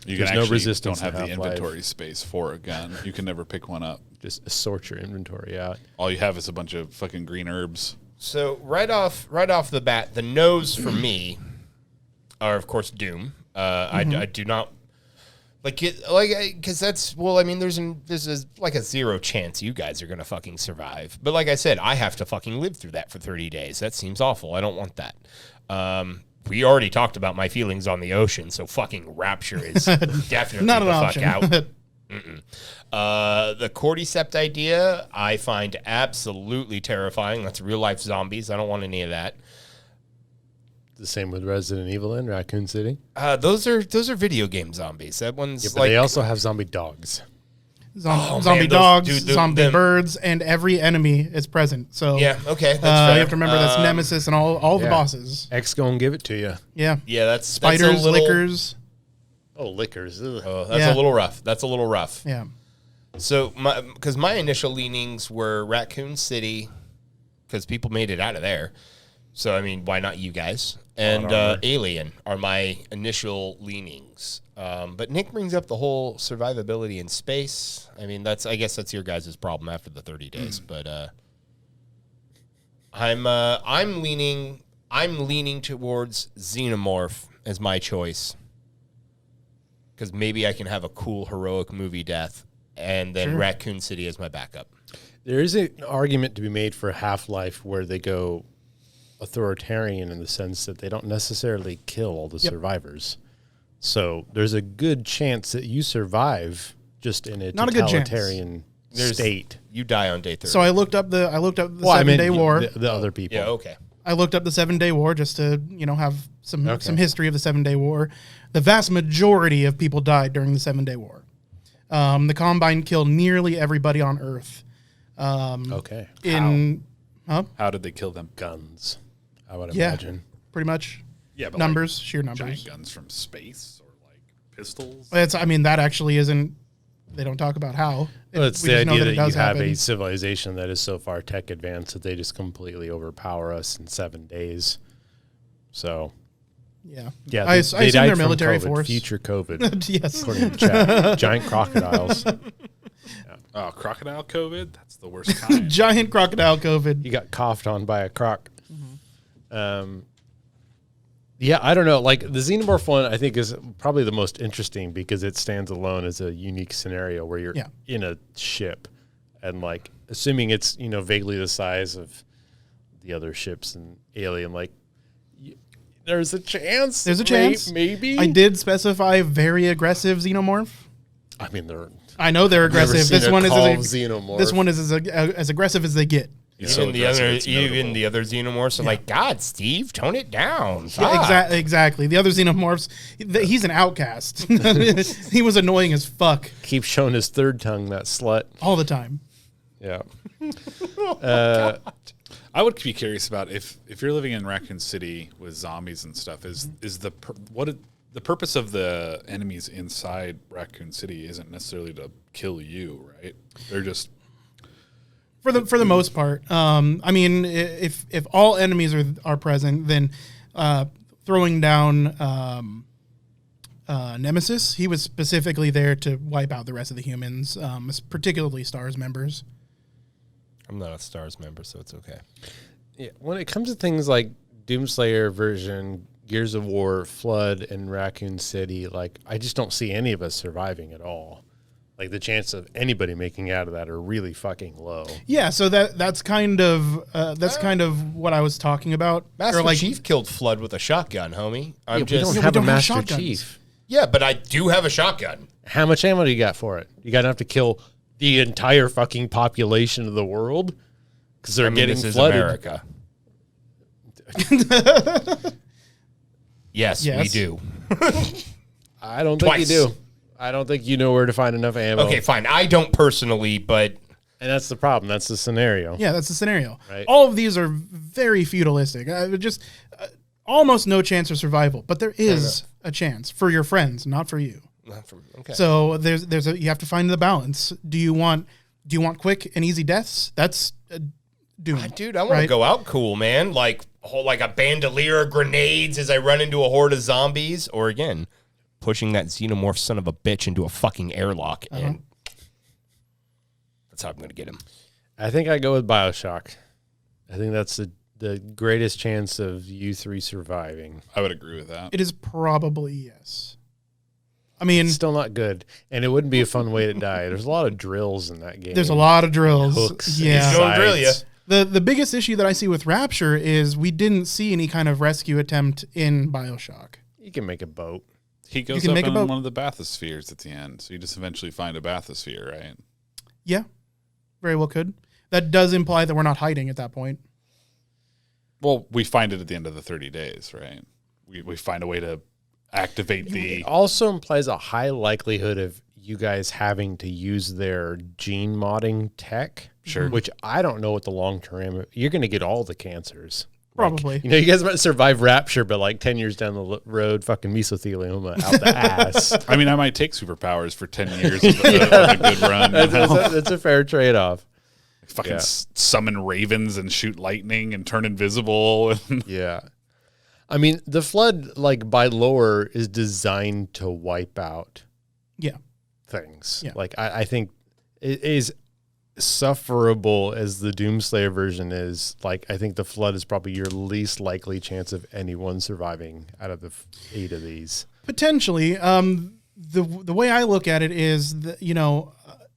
there's no resistance. Don't have the Half-Life. inventory space for a gun. You can never pick one up. Just sort your inventory out. All you have is a bunch of fucking green herbs. So right off the bat, the no's for me are of course Doom. I do not like it, because that's there's like a 0 chance you guys are gonna fucking survive. But like I said, I have to fucking live through that for 30 days. That seems awful. I don't want that. We already talked about my feelings on the ocean, so fucking Rapture is definitely not an the option. fuck out. The cordyceps idea I find absolutely terrifying. That's real life zombies. I don't want any of that. The same with Resident Evil and Raccoon City. Those are video game zombies. That one's but they also have zombie dogs. Zombie dogs, zombie birds, and every enemy is present. So okay. That's you fair. have to remember that's Nemesis and all the bosses. X gonna give it to you. Yeah. That's Spiders, lickers. Oh, lickers. Ugh. That's a little rough. That's a little rough. Yeah. So, because my initial leanings were Raccoon City, because people made it out of there. So, I mean, why not you guys? And Alien are my initial leanings. But Nick brings up the whole survivability in space. I mean, I guess that's your guys' problem after the 30 days. But I'm leaning towards Xenomorph as my choice, because maybe I can have a cool heroic movie death, and then Raccoon City as my backup. There is an argument to be made for Half-Life where they go authoritarian in the sense that they don't necessarily kill all the survivors. So there's a good chance that you survive just in a totalitarian state. You die on day 30. So I looked up the 7-day war. The other people. Yeah, okay. I looked up the 7-day war just to, have some history of the 7-day war. The vast majority of people died during the 7-day war. The Combine killed nearly everybody on Earth. How did they kill them? Guns, I would imagine. Pretty much. Yeah, but sheer numbers. Giant guns from space or like pistols. That actually isn't. They don't talk about how. Well, it's the idea that you have a civilization that is so far tech advanced that they just completely overpower us in 7 days. So, yeah. I assume their military COVID, force. Future COVID. Yes. According to chat. Giant crocodiles. Oh, crocodile COVID? That's the worst kind. Giant crocodile COVID. You got coughed on by a croc. Mm-hmm. I don't know. Like the Xenomorph one, I think is probably the most interesting because it stands alone as a unique scenario where you're in a ship, and like assuming it's vaguely the size of the other ships in Alien, like there's a chance. There's a chance. Maybe. I did specify very aggressive Xenomorph. I mean, I know they're aggressive. This one is Xenomorph. as aggressive as they get. Even the other xenomorphs are like, God, Steve, tone it down. Yeah, exactly. The other xenomorphs, he's an outcast. He was annoying as fuck. Keeps showing his third tongue, that slut. All the time. Yeah. I would be curious about if you're living in Raccoon City with zombies and stuff. Is the purpose of the enemies inside Raccoon City isn't necessarily to kill you, right? They're just for the most part. I mean, if all enemies are present, then throwing down Nemesis, he was specifically there to wipe out the rest of the humans, particularly STARS members. I'm not a STARS member, so it's okay. Yeah, when it comes to things like Doomslayer version, Gears of War, Flood, and Raccoon City, like I just don't see any of us surviving at all. Like the chance of anybody making out of that are really fucking low. Yeah, so that's kind of what I was talking about. Master Chief killed Flood with a shotgun, homie. We don't have a Master shotguns. Chief. Yeah, but I do have a shotgun. How much ammo do you got for it? You got enough to kill the entire fucking population of the world? Because they're getting this is flooded. America. Yes, we do. I don't think Twice. you do. I don't think you know where to find enough ammo. Okay, fine. I don't personally, but And that's the problem. That's the scenario. Yeah, that's the scenario. Right. All of these are very feudalistic. Just almost no chance of survival, but there is a chance for your friends, not for you. okay. So you have to find the balance. Do you want quick and easy deaths? That's doom. Dude, I want to go out cool, man. Like a bandolier of grenades as I run into a horde of zombies, or again, pushing that xenomorph son of a bitch into a fucking airlock, and that's how I'm going to get him. I think I go with BioShock. I think that's the greatest chance of you three surviving. I would agree with that. It is probably yes. I mean, It's still not good, and it wouldn't be a fun way to die. There's a lot of drills in that game. there's a lot of drills. Hooks. Yeah. Don't drill ya. The biggest issue that I see with Rapture is we didn't see any kind of rescue attempt in BioShock. You can make a boat. He goes can up make a in boat. one of the bathyspheres at the end, so you just eventually find a bathysphere, right? Yeah, very well could. That does imply that we're not hiding at that point. Well, we find it at the end of the 30 days, right? We find a way to activate the... It also implies a high likelihood of you guys having to use their gene modding tech. Sure. Which I don't know what the long term. You're going to get all the cancers. Probably. You know, you guys might survive Rapture, but like 10 years down the road, fucking mesothelioma out the ass. I mean, I might take superpowers for 10 years of a good run. That's a fair trade off. Fucking summon ravens and shoot lightning and turn invisible. Yeah. I mean, the flood, like by lore, is designed to wipe out things. Yeah. Like I think it is sufferable as the Doomslayer version is. Like I think the flood is probably your least likely chance of anyone surviving out of the 8 of these. Potentially. The way I look at it is that,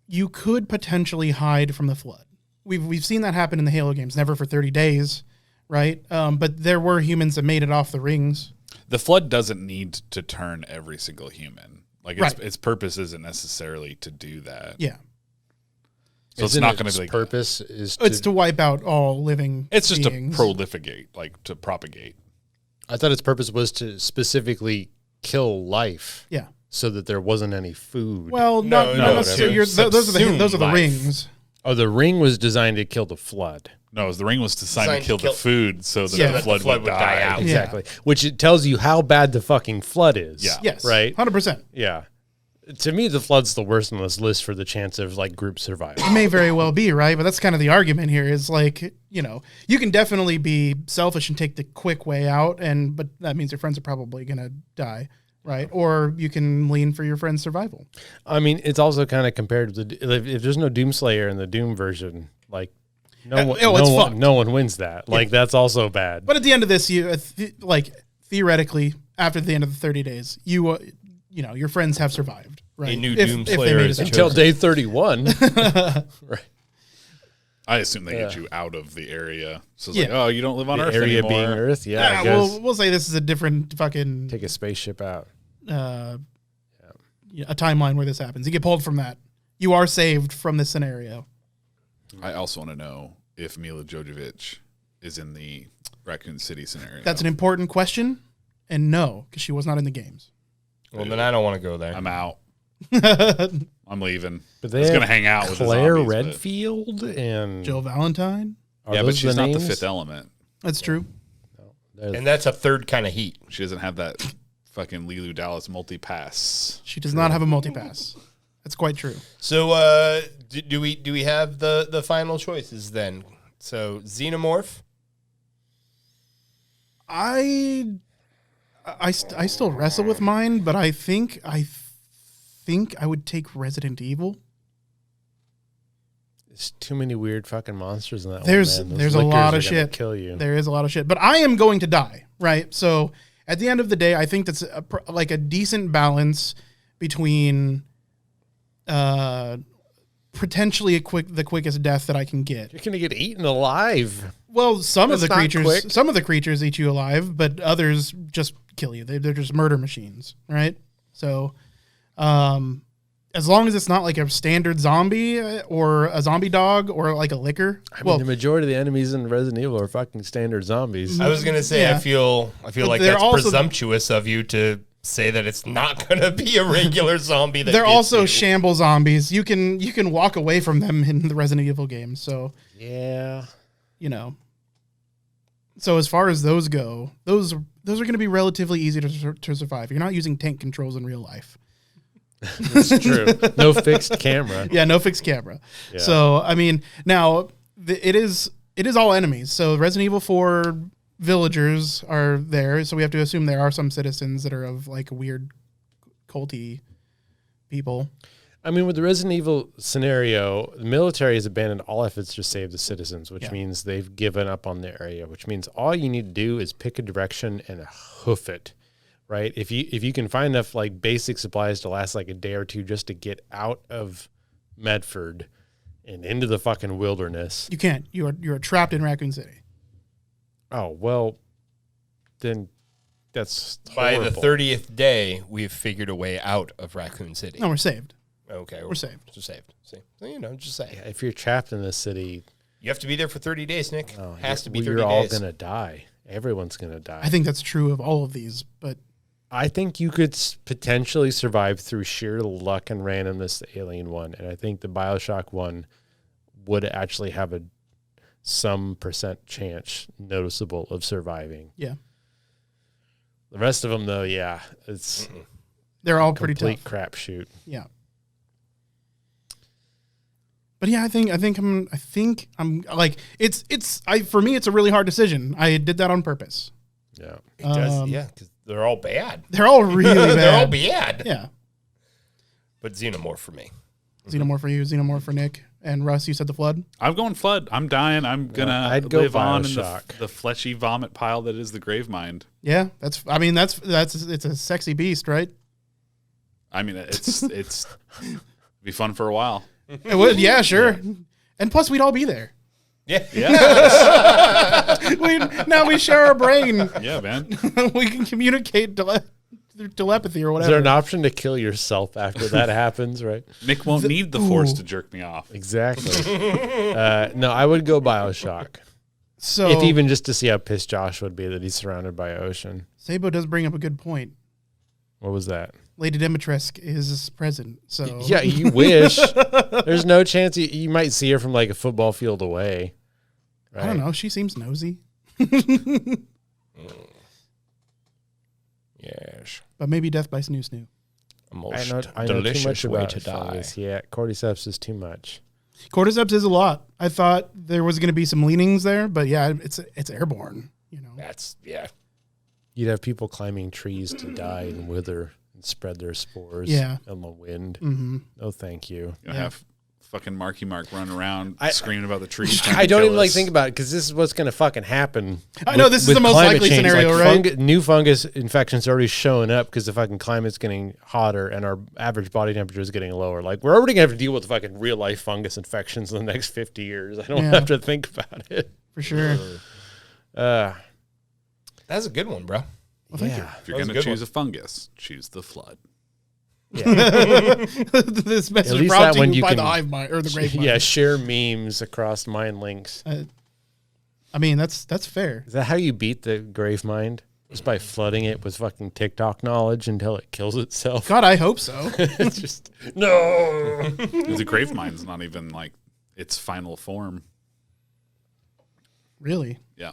you could potentially hide from the flood. We've seen that happen in the Halo games, never for 30 days, right? But there were humans that made it off the rings. The flood doesn't need to turn every single human. Like its purpose isn't necessarily to do that. Yeah. So it's not going to be like purpose is It's to wipe out all living it's just beings. to proliferate, like to propagate. I thought its purpose was to specifically kill life. Yeah. So that there wasn't any food. Well, No, not necessarily. Those are the life. rings. Oh, the ring was designed to kill the flood. No, the ring was designed to kill the food so that Yeah. the flood would die out. Exactly. Which it tells you how bad the fucking flood is. Yeah. Yes. Right? 100%. Yeah. To me, the flood's the worst on this list for the chance of like group survival. It may very well be, right? But that's kind of the argument here is like, you can definitely be selfish and take the quick way out, but that means your friends are probably going to die, right? Or you can lean for your friend's survival. I mean, it's also kind of compared to if there's no Doomslayer in the Doom version, like no one wins that. Like that's also bad. But at the end of this, theoretically, after the end of the 30 days, your friends have survived, right? A new If Doom they Slayer made it is out. Until day 31. Right. I assume they get you out of the area. So it's Yeah. like, oh, you don't live on The Earth area anymore. being Earth. Yeah. I Yeah, guess. we'll say this is a different fucking Take a spaceship out. a timeline where this happens. You get pulled from that. You are saved from this scenario. I also want to know if Mila Jovovich is in the Raccoon City scenario. That's an important question, and no, because she was not in the games. Well, then I don't want to go there. I'm out. I'm leaving. But I was going to hang out with Claire the zombies, but- Redfield and Jill Valentine. Are Yeah, but those she's not the names? fifth element. That's true. And that's a third kind of heat. She doesn't have that fucking Lilu Dallas multi-pass. She does not have a multipass. That's quite true. So do we have the final choices then? So Xenomorph. I still wrestle with mine, but I think I would take Resident Evil. There's too many weird fucking monsters in that There's one, man. there's Those a lot lickers of are gonna shit. Kill you. There is a lot of shit, but I am going to die, right? So at the end of the day, I think that's like a decent balance between potentially the quickest death that I can get. You're gonna get eaten alive. Well, some That's of not quick. the creatures eat you alive, but others just kill you. They're just murder machines, right? So, as long as it's not like a standard zombie or a zombie dog or like a licker. I mean, the majority of the enemies in Resident Evil are fucking standard zombies. I was gonna say, Yeah. I feel like they're that's also- presumptuous of you to say that it's not gonna be a regular zombie. That they're gets also you. shamble zombies. You can walk away from them in the Resident Evil games. So, Yeah. So as far as those go, those are going to be relatively easy to survive. You're not using tank controls in real life. It's true. No fixed camera. Yeah, no fixed camera. Yeah. So I mean, now it is all enemies. So Resident Evil 4 villagers are there. So we have to assume there are some citizens that are of like weird culty people. I mean, with the Resident Evil scenario, the military has abandoned all efforts to save the citizens, which means they've given up on the area, which means all you need to do is pick a direction and hoof it, right? If you can find enough like basic supplies to last like a day or two just to get out of Medford and into the fucking wilderness. You can't. You're trapped in Raccoon City. Oh, well, then that's By the horrible. 30th day, we've figured a way out of Raccoon City. No, we're saved. Okay, We're saved. We're saved. See, so, just say If you're trapped in this city, you have to be there for 30 days, Nick. Has to be 30 you're all days. gonna die. Everyone's gonna die. I think that's true of all of these, but I think you could potentially survive through sheer luck and randomness, the Alien one, and I think the Bioshock one would actually have some percent chance noticeable of surviving. yeah, The rest of them, though, yeah, it's they're all pretty complete tough. crapshoot. Yeah. But yeah, I think I'm like for me it's a really hard decision. I did that on purpose. Yeah, It does, yeah, because they're all bad. They're all really bad. They're all bad. Yeah. But Xenomorph for me. Xenomorph for you, Xenomorph for Nick, and Russ. You said the Flood. I'm going Flood. I'm dying. I'm gonna I'd go live on in Bioshock. the fleshy vomit pile that is the Gravemind. Yeah, that's it's a sexy beast, right? I mean, it's be fun for a while. It would, yeah, sure. And plus, we'd all be there. Yeah. Now we share our brain. Yeah, man. We can communicate through telepathy or is whatever. there an option to kill yourself after that happens? Right? Nick won't need the Force to jerk me off. Exactly. No, I would go Bioshock. So If even just to see how pissed Josh would be that he's surrounded by ocean. Sabo does bring up a good point. What was that? Lady Dimitrescu is present. So Yeah, you wish. There's no chance you might see her from like a football field away. Right? I don't know. She seems nosy, Yes. but maybe death by snoo snoo. A I most know too delicious much way about to die. fungus. Yeah, cordyceps is too much. Cordyceps is a lot. I thought there was going to be some leanings there, but yeah, it's airborne. You know. That's, yeah. You'd have people climbing trees to die and wither and spread their spores Yeah. in the wind. Mm-hmm. No, thank you. Gonna have fucking Marky Mark running around I- screaming about the trees. I don't even like think about it because this is what's going to fucking happen. I know, this is the most climate likely change. scenario, Like, right? new fungus infections are already showing up because the fucking climate's getting hotter and our average body temperature is getting lower. Like, we're already going to have to deal with fucking real life fungus infections in the next 50 years. I don't Yeah. have to think about it. For sure. That's a good one, bro. Well, thank Yeah. If you're That was going a to good choose a fungus, choose the Flood. This message least brought that to one you you by can- the hive mind or the grave mind. Yeah, share memes across mind links. I mean that's fair. Is that how you beat the grave mind? Just by flooding it with fucking TikTok knowledge until it kills itself? God, I hope so. It's just, no. The Gravemind's not even like its final form. Really, Yeah.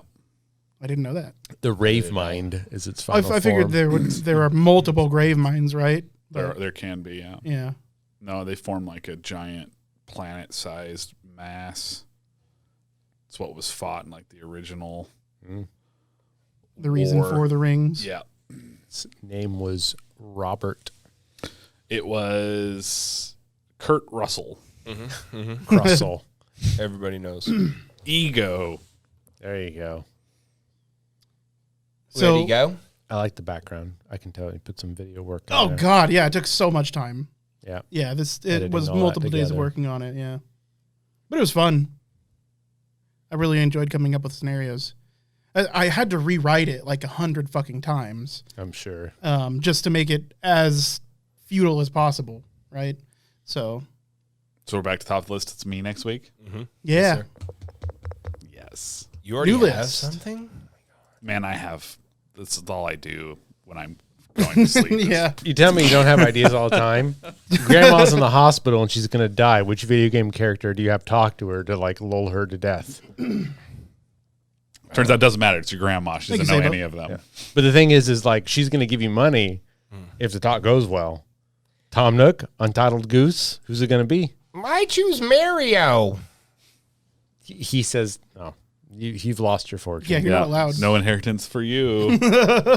I didn't know that. The rave mind is its I final figured form. there are multiple grave minds, right? But, There can be, yeah. yeah. No, they form like a giant planet-sized mass. It's what was fought in like the original. The reason war. for the rings. Yeah. Its name was Robert It was Kurt Russell. Russell. Everybody knows. Ego. There you go. Ready to go? I like the background. I can tell you put some video work on Oh there. God, yeah, it took so much time. Yeah. Yeah, it Editing was all that multiple days of together. working on it. Yeah, but it was fun. I really enjoyed coming up with scenarios. I had to rewrite it like 100 fucking times, I'm sure. just to make it as feudal as possible, right? So So we're back to top of the list. It's me next week. yeah, sir. Yes. You already New have list. something? Man, I have. This is all I do when I'm going to sleep. is- yeah. You tell me you don't have ideas all the time. Grandma's in the hospital and she's going to die. Which video game character do you have to talk to her to like lull her to death? Turns out it doesn't matter. It's your grandma. She Thank doesn't you, know Sabo. any of them. But the thing is like she's going to give you money if the talk goes well. Tom Nook, Untitled Goose. Who's it going to be? I choose Mario. He says, "No, you've lost your fortune." Yeah, you're not allowed. No inheritance for you.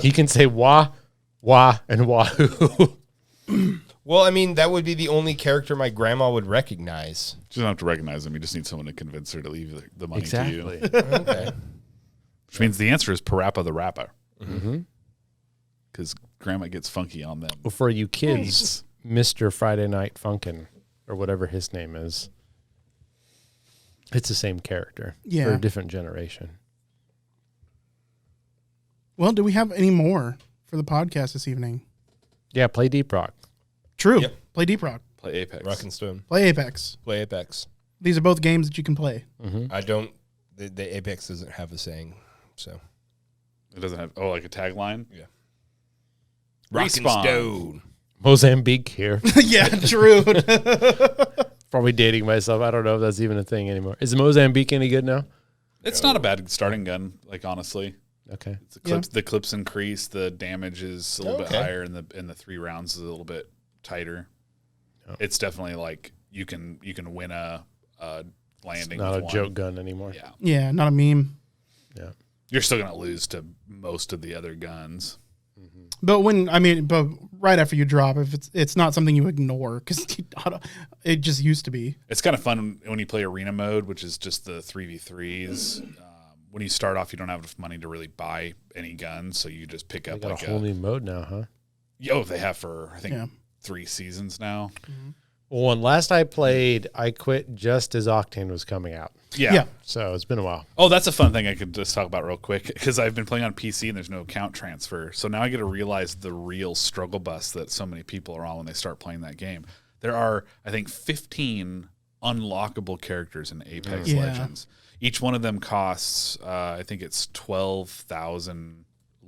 He can say wah, and wahoo. Well, I mean, that would be the only character my grandma would recognize. You don't have to recognize them. You just need someone to convince her to leave the money to you. Okay. Which means the answer is Parappa the Rapper. Mm-hmm. Because grandma gets funky on them. For you kids, Mr. Friday Night Funkin' or whatever his name is. It's the same character for Yeah. a different generation. Well, do we have any more for the podcast this evening? Yeah, play Deep Rock. True. Yep. Play Deep Rock. Play Apex. Rock and Stone. Play Apex. Play Apex. These are both games that you can play. I don't. The Apex doesn't have a saying, so. It doesn't have, like a tagline? Yeah. Rock and Respawn. Stone. Mozambique here. Yeah, true. Probably dating myself. I don't know if that's even a thing anymore. Is Mozambique any good now? It's not a bad starting gun, like honestly. Okay. It's the clips increase, the damage is a little bit Okay. higher, and the 3 rounds is a little bit tighter. Oh. It's definitely like you can win a landing. Not with a one. joke gun anymore. Yeah, Yeah, not a meme. Yeah. you're still gonna lose to most of the other guns. But but right after you drop, if it's not something you ignore because it just used to be. It's kind of fun when you play arena mode, which is just the 3v3s. When you start off, you don't have enough money to really buy any guns, so you just pick They up got like a whole new mode now, huh? they have for I think Yeah. 3 seasons now. Well, when last I played, I quit just as Octane was coming out. Yeah. So it's been a while. Oh, that's a fun thing I could just talk about real quick because I've been playing on PC and there's no account transfer. So now I get to realize the real struggle bus that so many people are on when they start playing that game. There are, I think, 15 unlockable characters in Apex Yeah. Legends. Each one of them costs, I think it's 12,000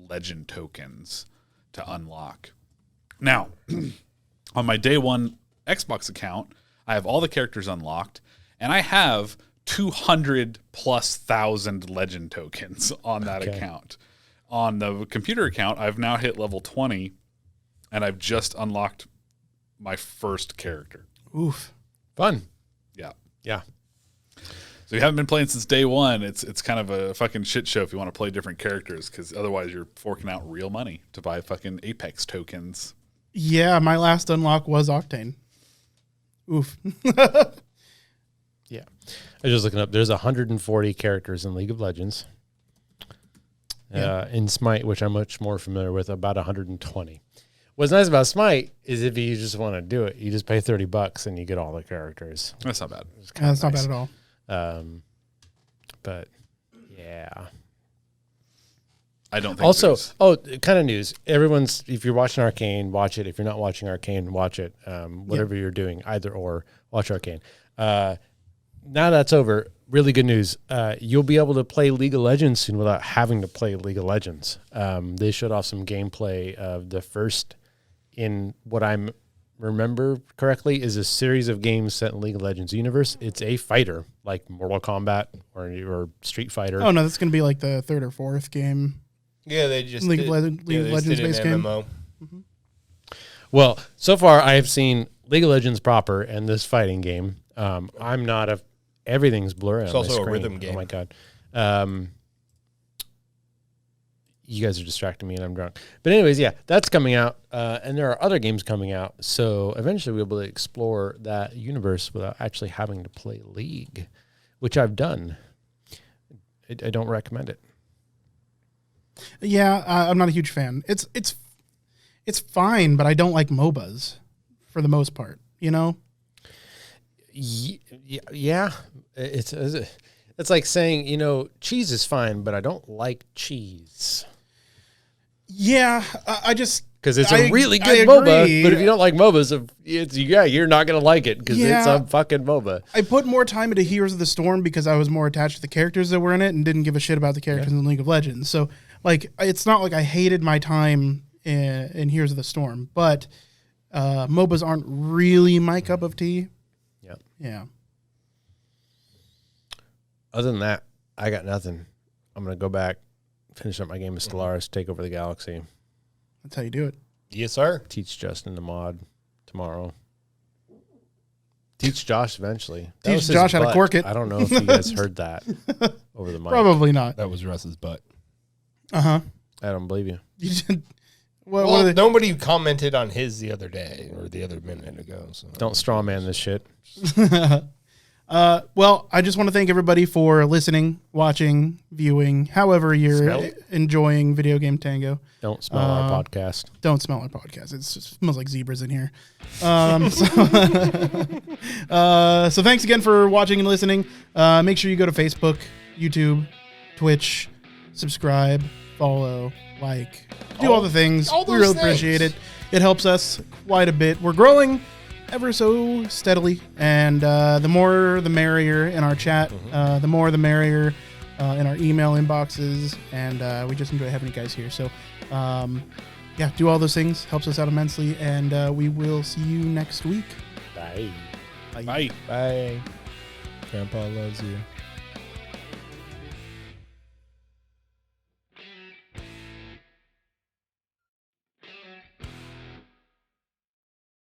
legend tokens to unlock. Now, on my day one Xbox account, I have all the characters unlocked, and I have 200,000+ legend tokens on that account. On the computer account, I've now hit level 20, and I've just unlocked my first character. Oof. Fun. Yeah. Yeah. So you haven't been playing since day one. It's kind of a fucking shit show if you want to play different characters, because otherwise you're forking out real money to buy fucking Apex tokens. Yeah, my last unlock was Octane. Oof. Yeah. I was just looking up. There's 140 characters in League of Legends. In Smite, which I'm much more familiar with, about 120. What's nice about Smite is if you just want to do it, you just pay $30 and you get all the characters. That's not bad. That's not bad at all. But yeah. I don't think Also, there's- kind of news. Everyone's, if you're watching Arcane, watch it. If you're not watching Arcane, watch it. Whatever you're doing, either or, watch Arcane. Now that's over, really good news. You'll be able to play League of Legends soon without having to play League of Legends. They showed off some gameplay of the first, in what I remember correctly, is a series of games set in League of Legends universe. It's a fighter, like Mortal Kombat or Street Fighter. Oh no, that's gonna be like the third or fourth game. Yeah, they just League of did, Legends did based an game. MMO. Well, so far I have seen League of Legends proper and this fighting game. I'm not a. Everything's blurry. It's on my also a screen. rhythm game. Oh my god. You guys are distracting me and I'm drunk. But anyways, yeah, that's coming out, and there are other games coming out. So eventually we'll be able to explore that universe without actually having to play League, which I've done. I don't recommend it. Yeah, I'm not a huge fan. It's fine, but I don't like MOBAs for the most part. you know? Yeah. It's like saying, you know, cheese is fine, but I don't like cheese. Yeah, I just... Because it's I a really good agree. MOBA, but if you don't like MOBAs, you're not going to like it because it's a fucking MOBA. I put more time into Heroes of the Storm because I was more attached to the characters that were in it and didn't give a shit about the characters in League of Legends. So, like, it's not like I hated my time in Heroes of the Storm, but MOBAs aren't really my cup of tea. Yep. Yeah. Other than that, I got nothing. I'm going to go back, finish up my game of Stellaris, take over the galaxy. That's how you do it. Yes, sir. Teach Justin the mod tomorrow. Teach Josh eventually. Teach Josh how to cork it. I don't know if you guys heard that over the mic. Probably not. That was Russ's butt. Uh-huh. I don't believe you. You did. What Well, are they- nobody commented on his the other day or the other minute ago. So Don't straw man this shit. Well, I just want to thank everybody for listening, watching, viewing, however you're Smell it. enjoying Video Game Tango. Don't smell our podcast. Don't smell our podcast. It smells like zebras in here. So thanks again for watching and listening. Make sure you go to Facebook, YouTube, Twitch, subscribe, follow, like, do all the things. all We those really things. appreciate it. It helps us quite a bit. We're growing ever so steadily, and the more the merrier in our chat, the more the merrier in our email inboxes, and we just enjoy having you guys here. So yeah, do all those things, helps us out immensely, and we will see you next week. Bye. Bye. Bye. Grandpa loves you.